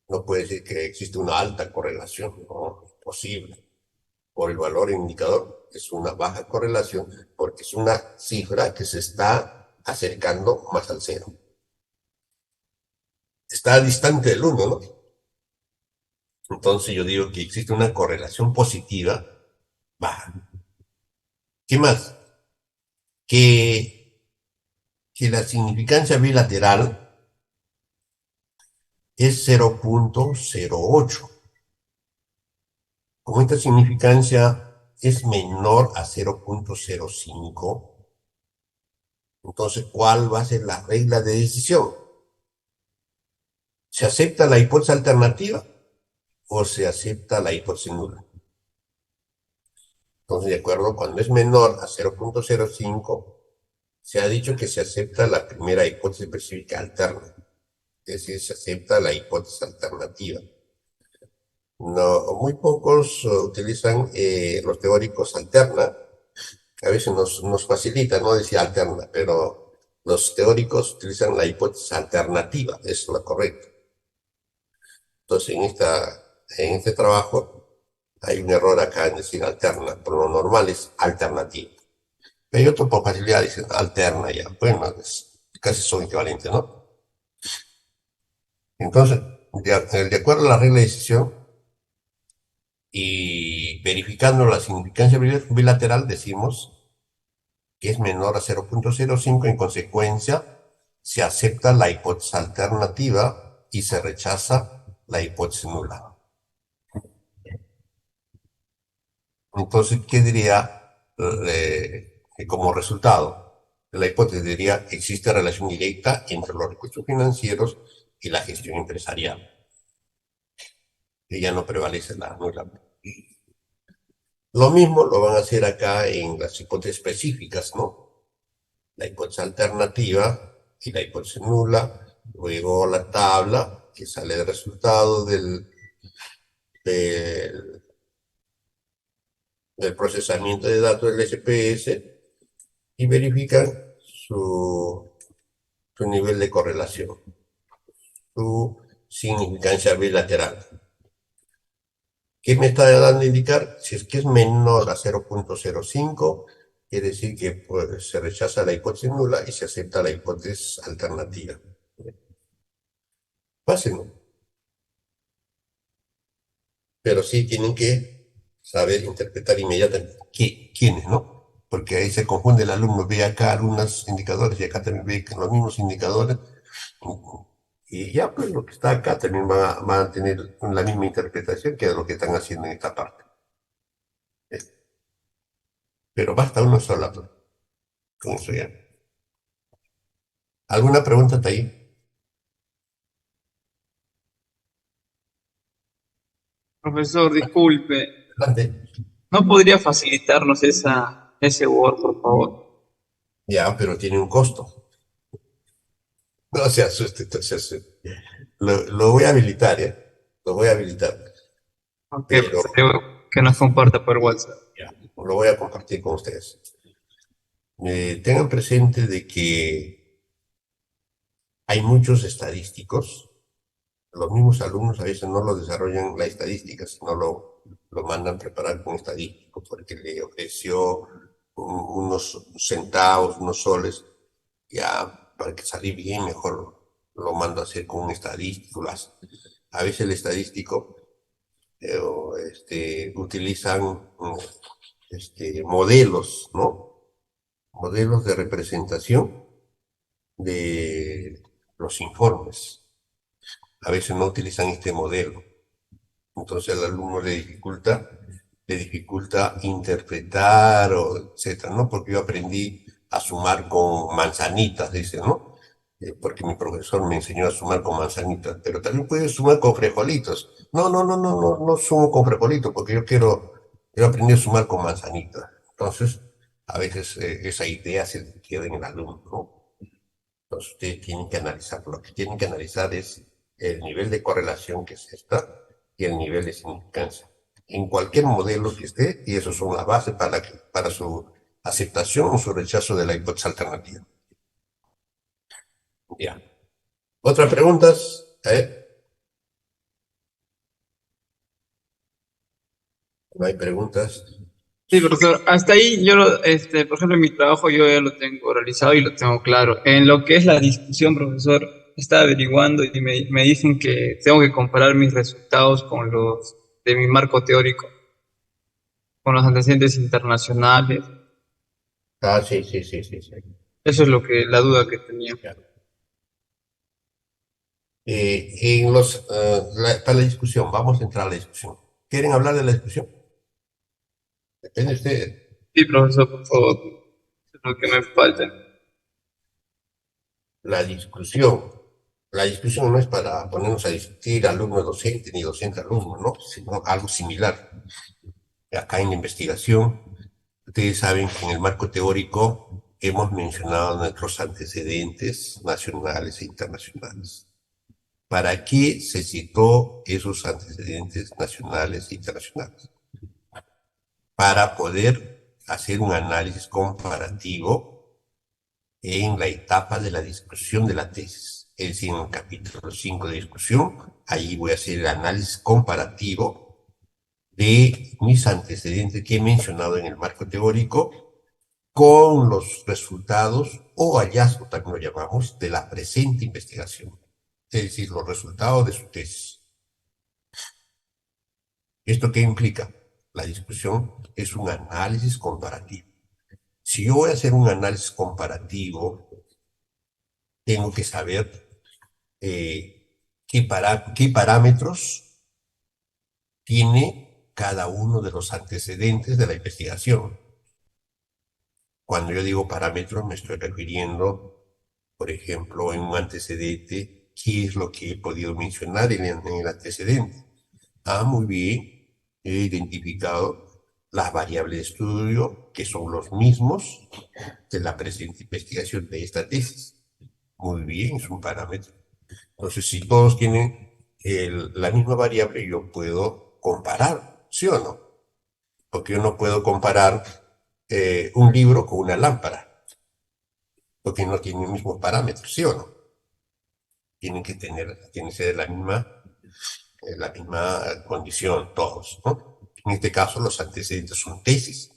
No puede decir que existe una alta correlación, no, es posible. Por el valor indicador es una baja correlación porque es una cifra que se está acercando más al cero. Está distante del 1, ¿no? Entonces yo digo que existe una correlación positiva baja. ¿Qué más? Que la significancia bilateral es 0.08. Como esta significancia es menor a 0.05, entonces, ¿cuál va a ser la regla de decisión? ¿Se acepta la hipótesis alternativa o se acepta la hipótesis nula? Entonces, de acuerdo, cuando es menor a 0.05, se ha dicho que se acepta la primera hipótesis específica alterna, es decir, se acepta la hipótesis alternativa. No, muy pocos utilizan los teóricos alterna, a veces nos facilita, no decir alterna, pero los teóricos utilizan la hipótesis alternativa, es lo correcto. Entonces, en este trabajo hay un error acá en decir alterna, por lo normal es alternativa. Hay otro por facilidad, dicen alterna ya. Bueno, casi son equivalentes, ¿no? Entonces, de acuerdo a la regla de decisión y verificando la significancia bilateral, decimos que es menor a 0.05, en consecuencia, se acepta la hipótesis alternativa y se rechaza la hipótesis nula. Entonces, ¿qué diría como resultado? La hipótesis diría, existe relación directa entre los recursos financieros y la gestión empresarial. Y ya no prevalece la nula. Lo mismo lo van a hacer acá en las hipótesis específicas, ¿no? La hipótesis alternativa y la hipótesis nula. Luego la tabla que sale el resultado del, del procesamiento de datos del SPS y verifican su nivel de correlación, su significancia bilateral. ¿Qué me está dando a indicar? Si es que es menor a 0.05, quiere decir que pues, se rechaza la hipótesis nula y se acepta la hipótesis alternativa. Fácil, ¿no? Pero sí tienen que saber interpretar inmediatamente quiénes, ¿no? Porque ahí se confunde el alumno, ve acá algunos indicadores y acá también ve los mismos indicadores Y ya, pues lo que está acá también va a tener la misma interpretación que lo que están haciendo en esta parte. Eh, Pero basta una sola, pues, con eso ya. ¿Alguna pregunta hasta ahí? Profesor, disculpe, Adelante. ¿no podría facilitarnos ese Word, por favor? Ya, pero tiene un costo. No se asuste, no se asuste. Lo voy a habilitar, ¿ya? Lo voy a habilitar. Aunque Pero prefiero que nos comparta por WhatsApp. ya, lo voy a compartir con ustedes. Tengan presente de que hay muchos estadísticos. Los mismos alumnos a veces no lo desarrollan la estadística, sino lo mandan preparar con estadístico porque le ofreció unos centavos, unos soles, ya para que salir bien, mejor lo mando a hacer con un estadístico. A veces el estadístico utilizan modelos, ¿no? Modelos de representación de los informes. A veces no utilizan este modelo. Entonces al alumno le dificulta interpretar, o etcétera, ¿no? Porque yo aprendí a sumar con manzanitas, dice, ¿no? Porque mi profesor me enseñó a sumar con manzanitas, pero también puedes sumar con frijolitos. No sumo con frijolitos, porque yo aprendí a sumar con manzanitas. Entonces, a veces esa idea se queda en el alumno, ¿no? Entonces ustedes tienen que analizar, lo que tienen que analizar es el nivel de correlación que es esta y el nivel de significancia. En cualquier modelo que esté, y eso son las bases para su aceptación o su rechazo de la hipótesis alternativa. Ya. ¿Otras preguntas? ¿No hay preguntas? Sí, profesor, hasta ahí por ejemplo, en mi trabajo yo ya lo tengo realizado y lo tengo claro. En lo que es la discusión, profesor, estaba averiguando y me dicen que tengo que comparar mis resultados con los de mi marco teórico, con los antecedentes internacionales. Ah, sí, sí, sí, sí, sí. Eso es la duda que tenía. Ya. Para la discusión, vamos a entrar a la discusión. ¿Quieren hablar de la discusión? Depende de ustedes. Sí, profesor, por favor, es lo que me falta. La discusión. La discusión no es para ponernos a discutir alumno-docente ni docente-alumno, ¿no? Sino algo similar. Acá en la investigación, ustedes saben que en el marco teórico hemos mencionado nuestros antecedentes nacionales e internacionales. ¿Para qué se citó esos antecedentes nacionales e internacionales? Para poder hacer un análisis comparativo en la etapa de la discusión de la tesis. Es decir, en el capítulo 5 de discusión, ahí voy a hacer el análisis comparativo de mis antecedentes que he mencionado en el marco teórico con los resultados o hallazgos, también lo llamamos, de la presente investigación. Es decir, los resultados de su tesis. ¿Esto qué implica? La discusión es un análisis comparativo. Si yo voy a hacer un análisis comparativo, tengo que saber qué parámetros tiene cada uno de los antecedentes de la investigación. Cuando yo digo parámetros, me estoy refiriendo, por ejemplo, en un antecedente, qué es lo que he podido mencionar en el antecedente. Ah, muy bien, he identificado las variables de estudio, que son los mismos de la presente investigación de esta tesis. Muy bien, es un parámetro. Entonces, si todos tienen la misma variable, yo puedo comparar, ¿sí o no? Porque yo no puedo comparar un libro con una lámpara, porque no tienen los mismos parámetros, ¿sí o no? Tienen que ser la misma condición todos, ¿no? En este caso, los antecedentes son tesis,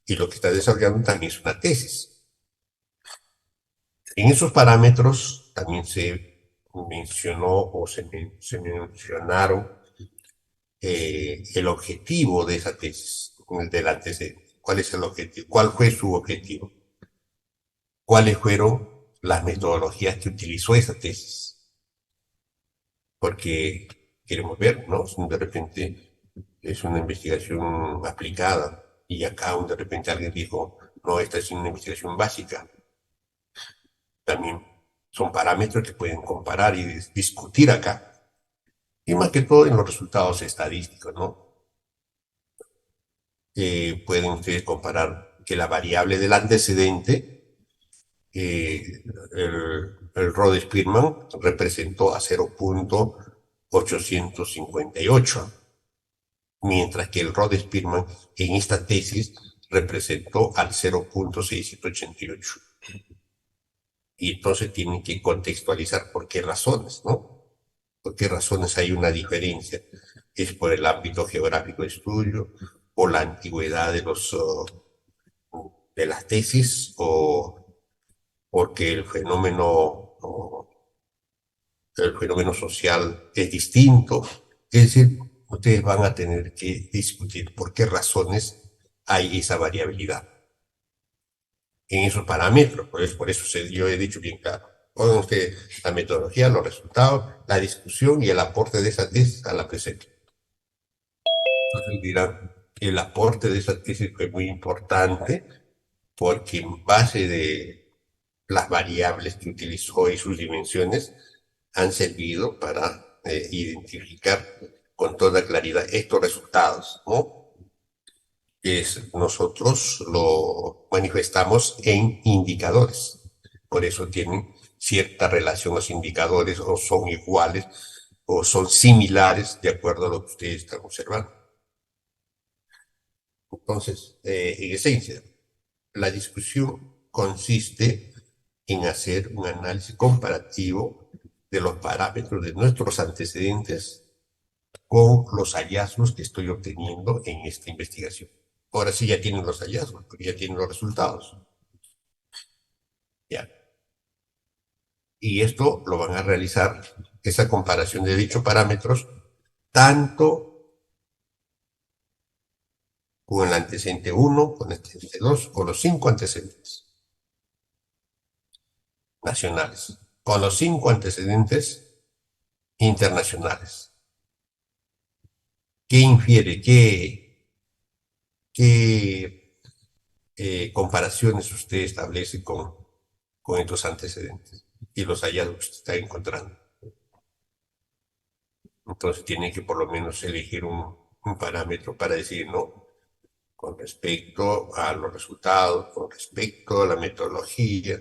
y lo que está desarrollando también es una tesis. En esos parámetros también se mencionó o se mencionaron el objetivo de esa tesis, del antecedente. ¿Cuál es el objetivo? ¿Cuál fue su objetivo? ¿Cuáles fueron las metodologías que utilizó esa tesis? porque queremos ver, ¿no? Si de repente es una investigación aplicada y acá de repente alguien dijo, no, esta es una investigación básica. También son parámetros que pueden comparar y discutir acá. Y más que todo en los resultados estadísticos, ¿no? Pueden ustedes comparar que la variable del antecedente, el Rode-Spearman representó a 0,858, mientras que el Rode-Spearman en esta tesis representó al 0,688. Y entonces tienen que contextualizar por qué razones, ¿no? ¿Por qué razones hay una diferencia? ¿Es por el ámbito geográfico de estudio, por la antigüedad de de las tesis o porque el fenómeno social es distinto? Es decir, ustedes van a tener que discutir por qué razones hay esa variabilidad en esos parámetros. Por eso yo he dicho bien claro. Pongan ustedes la metodología, los resultados, la discusión y el aporte de esa tesis a la presente. Entonces dirán, el aporte de esa tesis fue muy importante porque en base de las variables que utilizó y sus dimensiones han servido para identificar con toda claridad estos resultados, ¿no? Nosotros lo manifestamos en indicadores. Por eso tienen cierta relación los indicadores o son iguales o son similares de acuerdo a lo que ustedes están observando. Entonces, en esencia, la discusión consiste en hacer un análisis comparativo de los parámetros de nuestros antecedentes con los hallazgos que estoy obteniendo en esta investigación. Ahora sí ya tienen los hallazgos, porque ya tienen los resultados. Ya. Y esto lo van a realizar, esa comparación de dichos parámetros, tanto con el antecedente 1, con el antecedente 2, con los 5 antecedentes nacionales, con los 5 antecedentes internacionales. ¿Qué infiere? ¿Qué comparaciones usted establece con estos antecedentes y los hallazgos que está encontrando? Entonces tiene que por lo menos elegir un parámetro para decir, no, con respecto a los resultados, con respecto a la metodología,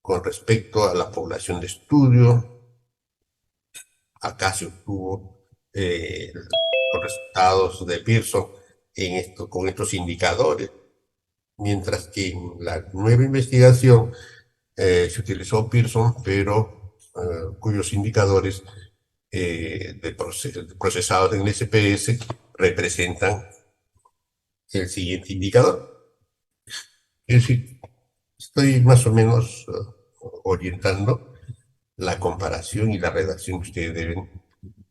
con respecto a la población de estudio, acá se obtuvo los resultados de Pearson con estos indicadores, mientras que en la nueva investigación se utilizó Pearson, pero cuyos indicadores procesados en el SPS representan el siguiente indicador. Es decir, estoy más o menos orientando la comparación y la redacción que ustedes deben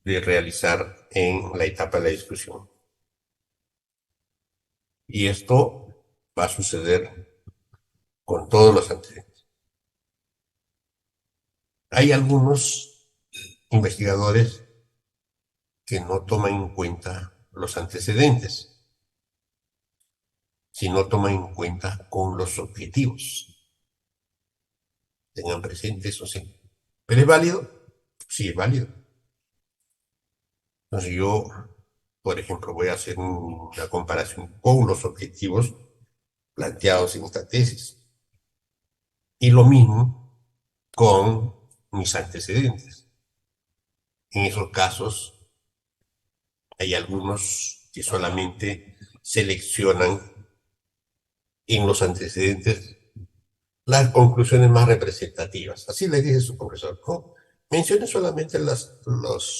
de realizar en la etapa de la discusión. Y esto va a suceder con todos los antecedentes. Hay algunos investigadores que no toman en cuenta los antecedentes, sino toman en cuenta con los objetivos. Tengan presente eso sí. ¿Pero es válido? Sí, es válido. Entonces yo, por ejemplo, voy a hacer una comparación con los objetivos planteados en esta tesis. Y lo mismo con mis antecedentes. En esos casos hay algunos que solamente seleccionan en los antecedentes las conclusiones más representativas. Así le dice su profesor, ¿no? Mencione solamente las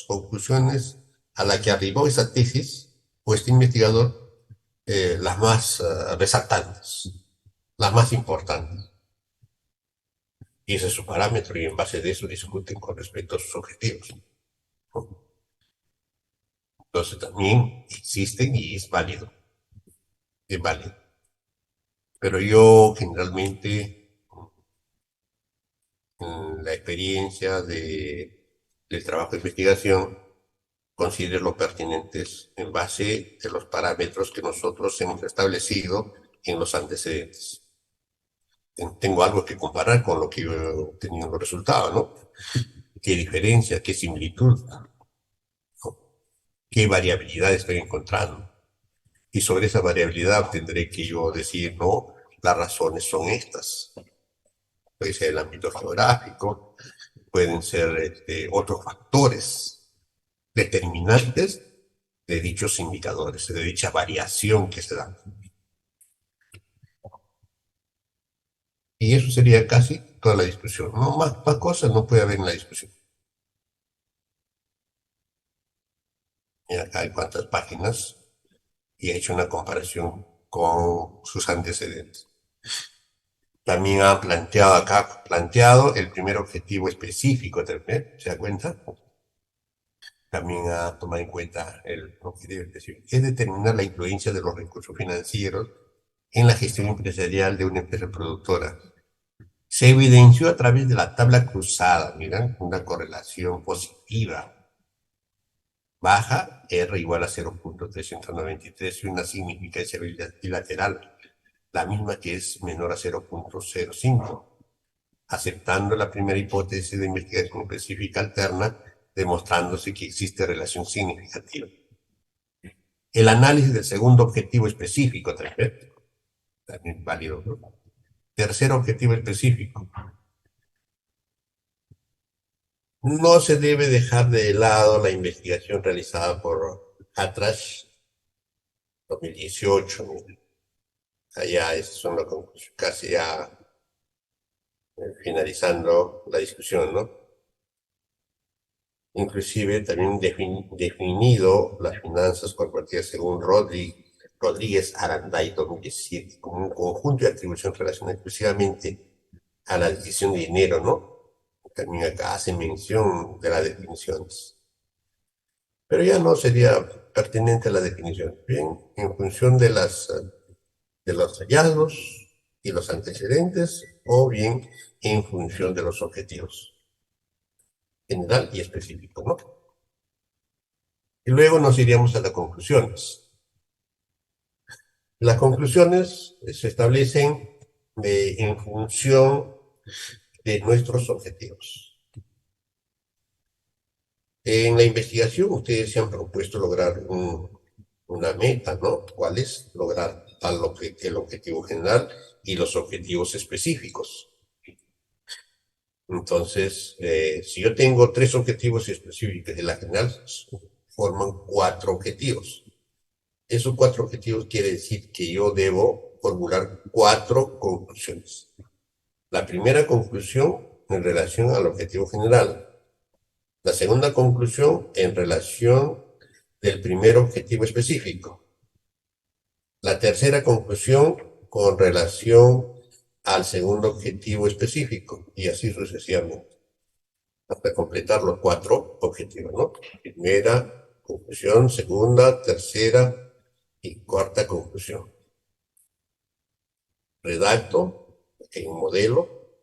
conclusiones a las que arribó esa tesis o este investigador, las más resaltantes, las más importantes. Y ese es su parámetro y en base de eso discuten con respecto a sus objetivos, ¿no? Entonces también existen y es válido, es válido. Pero yo generalmente, en la experiencia de del trabajo de investigación considere lo pertinentes en base a los parámetros que nosotros hemos establecido en los antecedentes. Tengo algo que comparar con lo que yo he obtenido los resultados, ¿no? ¿Qué diferencia, qué similitud, ¿no? ¿Qué variabilidad estoy encontrando? Y sobre esa variabilidad tendré que yo decir, no, las razones son estas. Puede ser el ámbito geográfico, pueden ser otros factores determinantes de dichos indicadores, de dicha variación que se da. Y eso sería casi toda la discusión. No más cosas no puede haber en la discusión. Y acá hay cuántas páginas y he hecho una comparación con sus antecedentes. También ha planteado el primer objetivo específico del PNED, ¿se da cuenta? También ha tomado en cuenta el objetivo específico, que es determinar la influencia de los recursos financieros en la gestión empresarial de una empresa productora. Se evidenció a través de la tabla cruzada, miren, una correlación positiva. Baja R igual a 0.393 y una significancia bilateral, la misma que es menor a 0.05, aceptando la primera hipótesis de investigación específica alterna, demostrándose que existe relación significativa. El análisis del segundo objetivo específico, también válido, ¿no? Tercer objetivo específico. No se debe dejar de lado la investigación realizada por Atrash 2018. Allá esas son las conclusiones, casi ya finalizando la discusión, ¿no? Inclusive también definido las finanzas corporativas según Rodríguez Aranday 2017 como un conjunto de atribuciones relacionadas exclusivamente a la adquisición de dinero, ¿no? También acá hace mención de las definiciones. Pero ya no sería pertinente la definición. Bien, en función de los hallazgos y los antecedentes, o bien en función de los objetivos general y específico, ¿no? Y luego nos iríamos a las conclusiones. Las conclusiones se establecen en función de nuestros objetivos. En la investigación ustedes se han propuesto lograr una meta, ¿no? ¿Cuál es? Lograr el objetivo general y los objetivos específicos. Entonces, si yo tengo 3 objetivos específicos de la general, forman 4 objetivos. Esos 4 objetivos quiere decir que yo debo formular 4 conclusiones. La primera conclusión en relación al objetivo general. La segunda conclusión en relación del primer objetivo específico. La tercera conclusión con relación al segundo objetivo específico y así sucesivamente, hasta completar los 4 objetivos, ¿no? Primera conclusión, segunda, tercera y cuarta conclusión. Redacto en un modelo.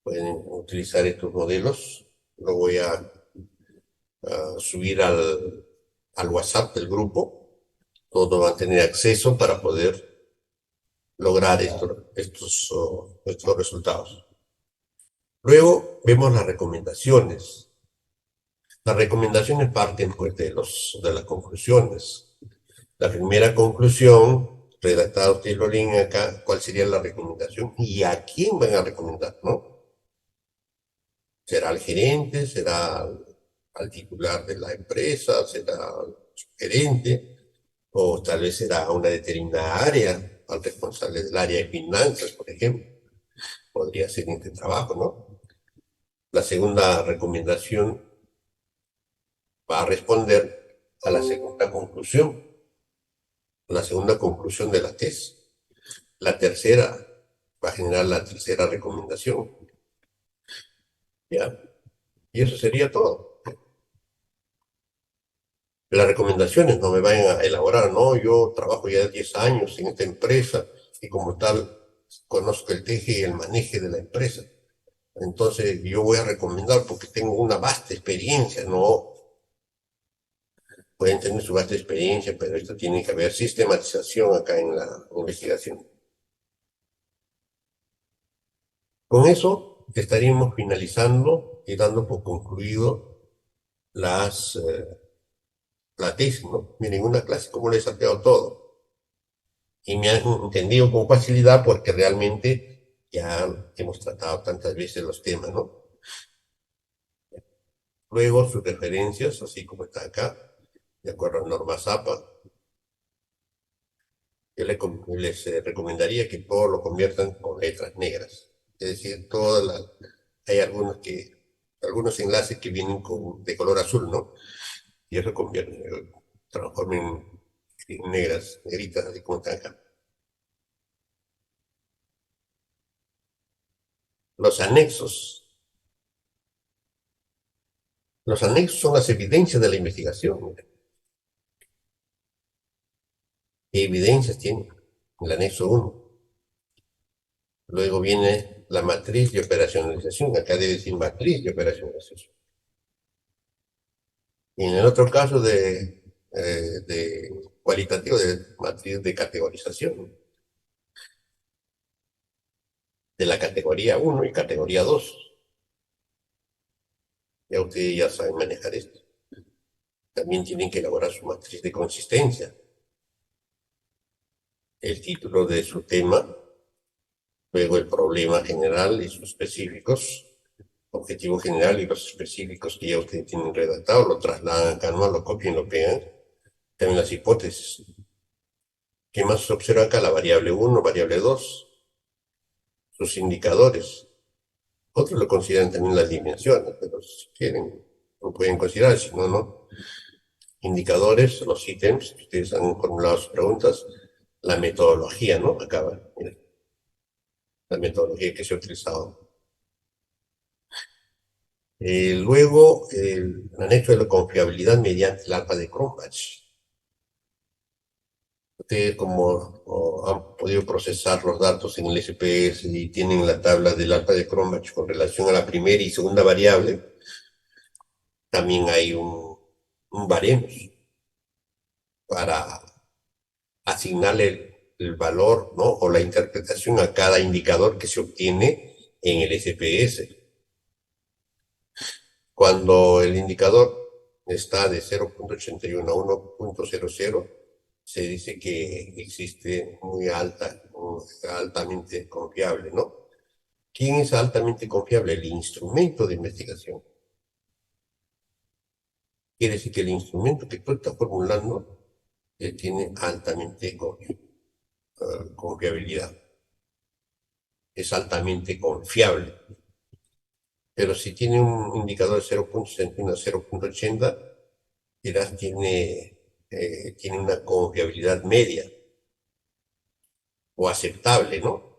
Pueden utilizar estos modelos. Lo voy a subir al WhatsApp del grupo. Todos van a tener acceso para poder lograr estos resultados. Luego vemos las recomendaciones. Las recomendaciones parten pues, de las conclusiones. La primera conclusión, redactada ustedes lo leen acá, ¿cuál sería la recomendación? ¿Y a quién van a recomendar, no? ¿Será al gerente? ¿Será al titular de la empresa? ¿Será al gerente? O tal vez será a una determinada área, al responsable del área de finanzas, por ejemplo. Podría ser en este trabajo, ¿no? La segunda recomendación va a responder a la segunda conclusión de la tesis. La tercera va a generar la tercera recomendación. ¿Ya? Y eso sería todo. Las recomendaciones no me vayan a elaborar, no, yo trabajo ya 10 años en esta empresa y como tal conozco el teje y el maneje de la empresa. Entonces yo voy a recomendar porque tengo una vasta experiencia, ¿no? Pueden tener su vasta experiencia, pero esto tiene que haber sistematización acá en la investigación. Con eso estaríamos finalizando y dando por concluido la tesis, ¿no? Miren, una clase como les he salteado todo. Y me han entendido con facilidad porque realmente ya hemos tratado tantas veces los temas, ¿no? Luego sus referencias, así como está acá, de acuerdo a Norma Zappa. Yo les recomendaría que todo lo conviertan con letras negras. Es decir, hay algunos enlaces que vienen de color azul, ¿no? Y eso transformen en negras, negritas, así como están acá. Los anexos. Los anexos son las evidencias de la investigación. ¿Qué evidencias tiene? El anexo 1. Luego viene la matriz de operacionalización. Acá debe decir matriz de operacionalización. Y en el otro caso de cualitativo, de matriz de categorización, de la categoría 1 y categoría 2. Ya ustedes ya saben manejar esto. También tienen que elaborar su matriz de consistencia. El título de su tema, luego el problema general y sus específicos, objetivo general y los específicos que ya ustedes tienen redactado, lo trasladan acá, no lo copian, lo pegan. También las hipótesis. ¿Qué más se observa acá? La variable 1, variable 2, sus indicadores. Otros lo consideran también las dimensiones, pero si quieren, lo pueden considerar, si no, no. Indicadores, los ítems, ustedes han formulado sus preguntas, la metodología, ¿no? Acá va, mira, la metodología que se ha utilizado. Luego, el anexo de la confiabilidad mediante el alfa de Cronbach. Ustedes como han podido procesar los datos en el SPS y tienen la tabla del alfa de Cronbach con relación a la primera y segunda variable, también hay un baremos para asignarle el valor, ¿no? O la interpretación a cada indicador que se obtiene en el SPS. Cuando el indicador está de 0.81 a 1.00, se dice que existe altamente confiable, ¿no? ¿Quién es altamente confiable? El instrumento de investigación. Quiere decir que el instrumento que tú estás formulando tiene altamente confiabilidad. Es altamente confiable. Pero si tiene un indicador de 0.61 a 0.80, dirás tiene una confiabilidad media o aceptable, ¿no?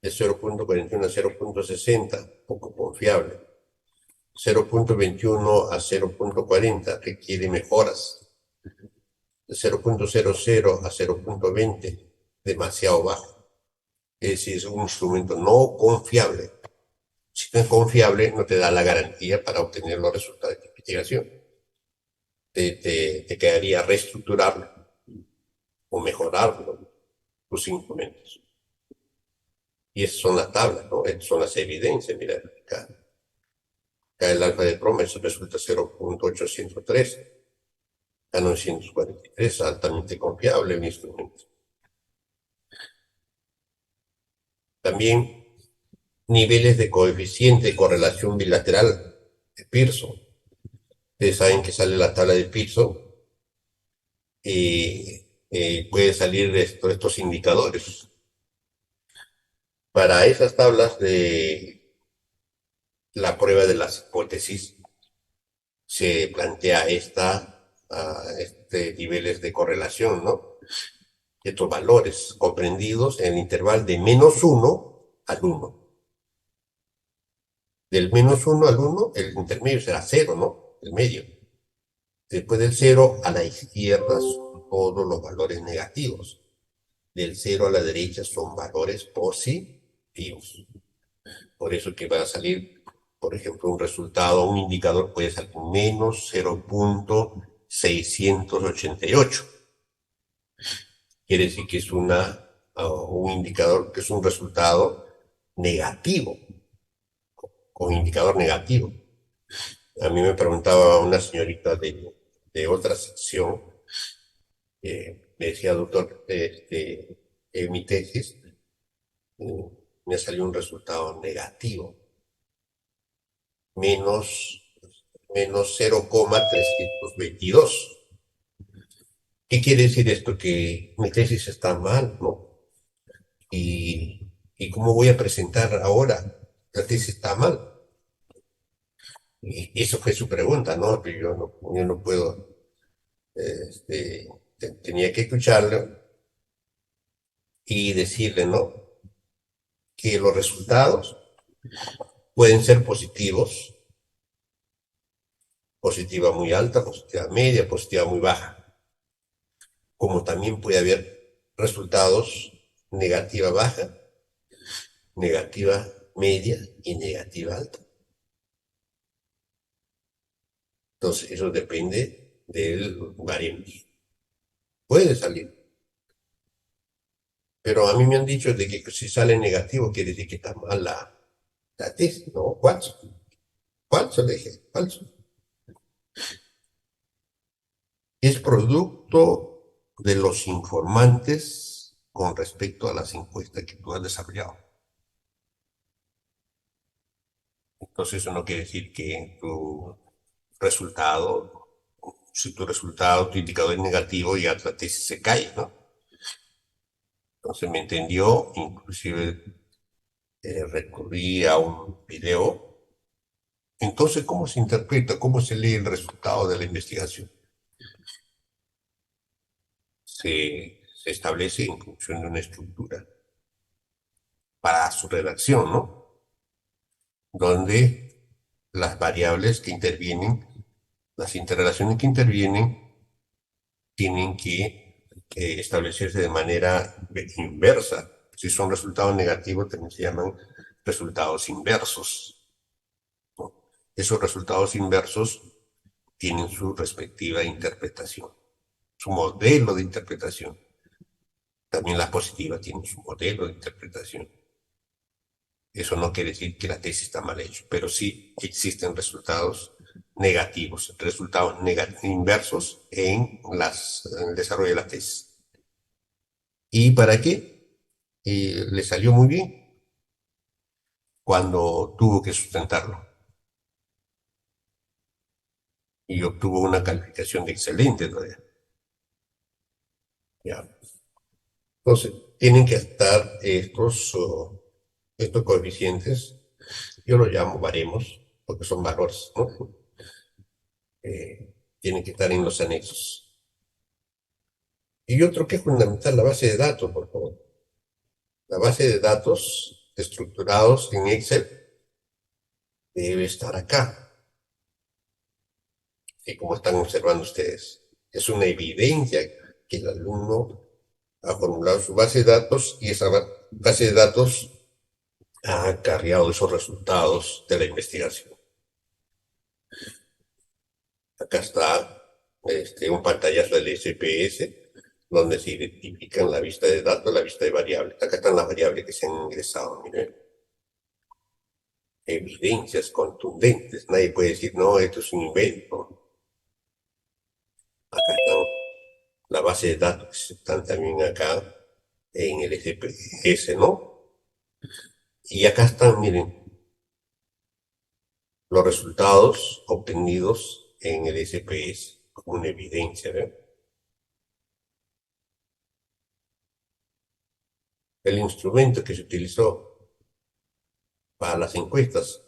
De 0.41 a 0.60, poco confiable. 0.21 a 0.40 requiere mejoras. De 0.00 a 0.20, demasiado bajo. Es decir, es un instrumento no confiable. Si no es confiable, no te da la garantía para obtener los resultados de investigación. Te quedaría reestructurarlo o mejorarlo, tus instrumentos. Y esas son las tablas, ¿no? Estas son las evidencias. Mira, acá el alfa de Promes resulta 0.803, a 943, altamente confiable el instrumento. También niveles de coeficiente de correlación bilateral de Pearson. Ustedes saben que sale la tabla de Pearson y puede salir estos indicadores. Para esas tablas de la prueba de las hipótesis se plantea niveles de correlación, ¿no? Estos valores comprendidos en el intervalo de -1 al 1. Del -1 al 1, el intermedio será 0, ¿no? El medio. Después del 0 a la izquierda son todos los valores negativos. Del 0 a la derecha son valores positivos. Por eso que va a salir, por ejemplo, un resultado, un indicador puede salir menos 0,688. Quiere decir que es un indicador, que es un resultado negativo, con indicador negativo. A mí me preguntaba una señorita de otra sección, me decía, doctor, en mi tesis eh, me salió un resultado negativo, menos, menos 0,322. ¿Qué quiere decir esto? Que mi tesis está mal, ¿no? ¿Y cómo voy a presentar ahora? La tesis está mal. Y eso fue su pregunta, ¿no? Pero yo no puedo, tenía que escucharlo y decirle, ¿no? Que los resultados pueden ser positivos, positiva muy alta, positiva media, positiva muy baja, como también puede haber resultados negativa baja, negativa media y negativa alta. Entonces, eso depende del baremos. Puede salir, pero a mí me han dicho de que si sale negativo quiere decir que está mal la tesis, ¿no? Falso, falso, le dije, falso. Es producto de los informantes con respecto a las encuestas que tú has desarrollado. Entonces, eso no quiere decir que resultado, si tu resultado, tu indicador es negativo, ya la tesis se cae, ¿no? Entonces me entendió, inclusive recurrí a un video. Entonces, ¿cómo se interpreta, cómo se lee el resultado de la investigación? Se establece en función de una estructura para su redacción, ¿no? Donde las variables que intervienen, las interrelaciones que intervienen, tienen que establecerse de manera inversa. Si son resultados negativos, también se llaman resultados inversos, ¿no? Esos resultados inversos tienen su respectiva interpretación, su modelo de interpretación. También las positivas tienen su modelo de interpretación. Eso no quiere decir que la tesis está mal hecha, pero sí existen resultados negativos, resultados inversos en el desarrollo de la tesis. ¿Y para qué? Le salió muy bien cuando tuvo que sustentarlo y obtuvo una calificación de excelente todavía. ¿Ya? Entonces, tienen que estar estos coeficientes, yo los llamo baremos, porque son valores, ¿no? Tienen que estar en los anexos. Y otro que es fundamental, la base de datos, por favor. La base de datos estructurados en Excel debe estar acá. Y como están observando ustedes, es una evidencia que el alumno ha formulado su base de datos y esa base de datos ha acarreado esos resultados de la investigación. Acá está un pantallazo del SPS, donde se identifican la vista de datos, la vista de variables. Acá están las variables que se han ingresado, miren. Evidencias contundentes. Nadie puede decir, no, esto es un invento. Acá están la base de datos que están también acá en el SPS, ¿no? Y acá están, miren, los resultados obtenidos en el SPS, como una evidencia, ¿ven? El instrumento que se utilizó para las encuestas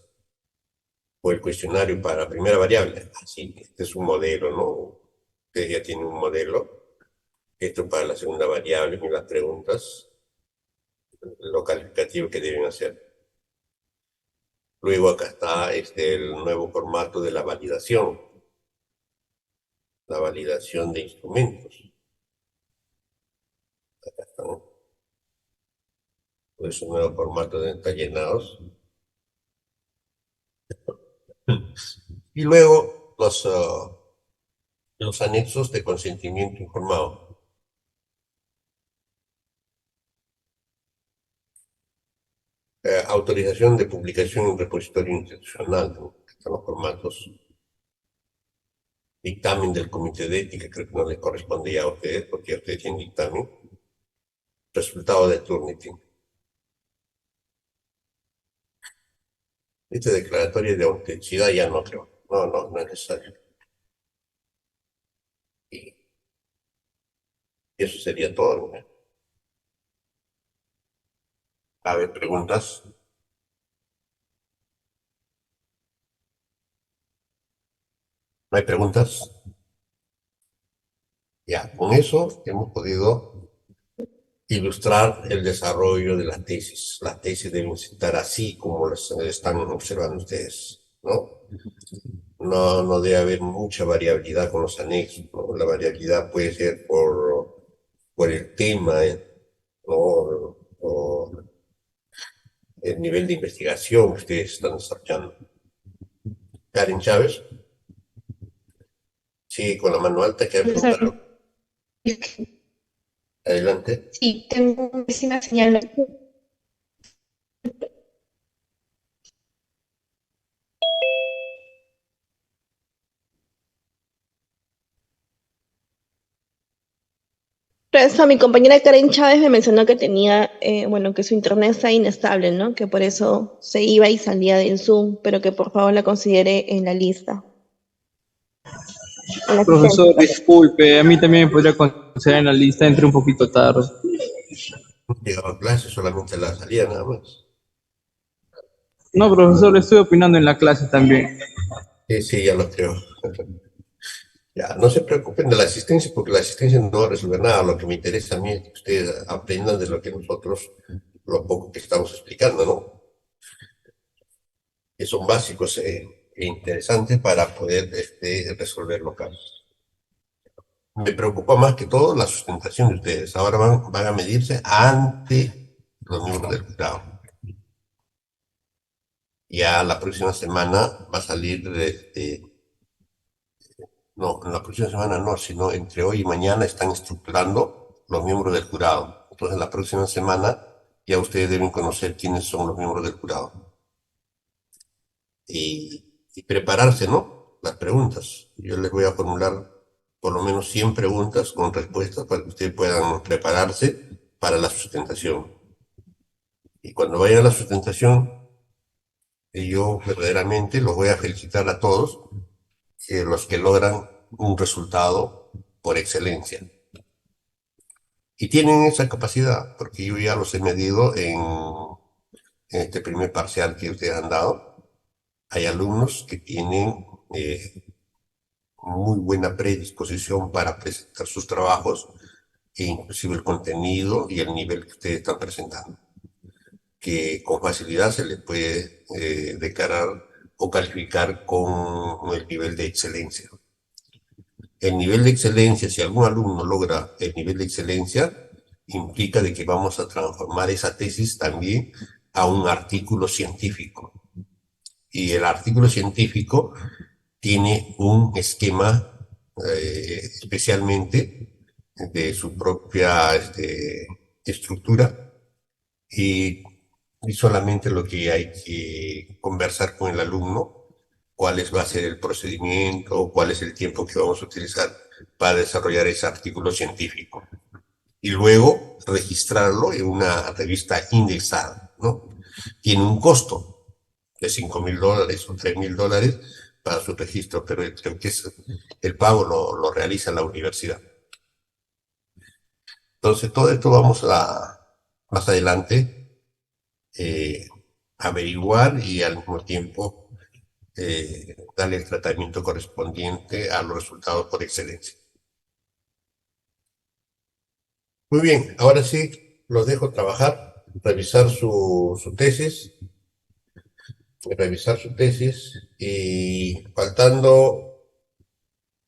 o el cuestionario para la primera variable. Así, este es un modelo, ¿no? Ustedes ya tienen un modelo. Esto para la segunda variable y las preguntas, lo calificativo que deben hacer. Luego acá está el nuevo formato de la validación de instrumentos. Acá están, pues un nuevo formato de está llenados. Y luego los anexos de consentimiento informado. Autorización de publicación en repositorio institucional, ¿no? Están los formatos. Dictamen del comité de ética, creo que no le correspondía a ustedes, porque ya ustedes tienen dictamen. Resultado de Turnitin. Esta declaratoria de autenticidad ya no creo. No es necesario. Y eso sería todo, ¿no? A ver, preguntas. ¿No hay preguntas? Ya, con eso hemos podido ilustrar el desarrollo de la tesis. Las tesis deben estar así como las están observando ustedes, ¿no? No debe haber mucha variabilidad con los anexos, ¿no? La variabilidad puede ser por el tema, ¿no? O el nivel de investigación que ustedes están desarrollando. Karen Chávez, sí, con la mano alta, que Profesor, preguntar. Adelante. sí, tengo una pésima señal. Eso, mi compañera Karen Chávez me mencionó que tenía, bueno, que su internet está inestable, ¿no? Que por eso se iba y salía del Zoom, pero que por favor la considere en la lista. En la asistencia, Profesor, perdón. disculpe, a mí también me podría considerar en la lista, entré un poquito tarde. Llegaba a clase solamente la salida nada más. No, profesor, estoy opinando en la clase también. Sí, sí, ya lo creo. Ya, no se preocupen de la asistencia porque la asistencia no va a resolver nada. Lo que me interesa a mí es que ustedes aprendan de lo que nosotros, lo poco que estamos explicando, ¿no? Que son básicos e interesantes para poder resolver los casos. Me preocupa más que todo la sustentación de ustedes. Ahora van a medirse ante los miembros del jurado. Ya la próxima semana va a salir no, en la próxima semana no, sino entre hoy y mañana están estructurando los miembros del jurado. Entonces, la próxima semana ya ustedes deben conocer quiénes son los miembros del jurado y prepararse, ¿no? Las preguntas. Yo les voy a formular por lo menos 100 preguntas con respuestas para que ustedes puedan prepararse para la sustentación. Y cuando vayan a la sustentación, yo verdaderamente los voy a felicitar a todos, los que logran un resultado por excelencia. Y tienen esa capacidad, porque yo ya los he medido en este primer parcial que ustedes han dado. Hay alumnos que tienen muy buena predisposición para presentar sus trabajos, e inclusive el contenido y el nivel que ustedes están presentando, que con facilidad se les puede declarar o calificar con el nivel de excelencia. El nivel de excelencia, si algún alumno logra el nivel de excelencia, implica de que vamos a transformar esa tesis también a un artículo científico. Y el artículo científico tiene un esquema especialmente de su propia estructura y solamente lo que hay que conversar con el alumno, cuál va a ser el procedimiento, cuál es el tiempo que vamos a utilizar para desarrollar ese artículo científico. Y luego registrarlo en una revista indexada, ¿no? Tiene un costo de $5.000 o $3.000 para su registro, pero creo que el pago lo realiza la universidad. Entonces, todo esto vamos más adelante averiguar y al mismo tiempo darle el tratamiento correspondiente a los resultados por excelencia. Muy bien, ahora sí los dejo trabajar, revisar su tesis y faltando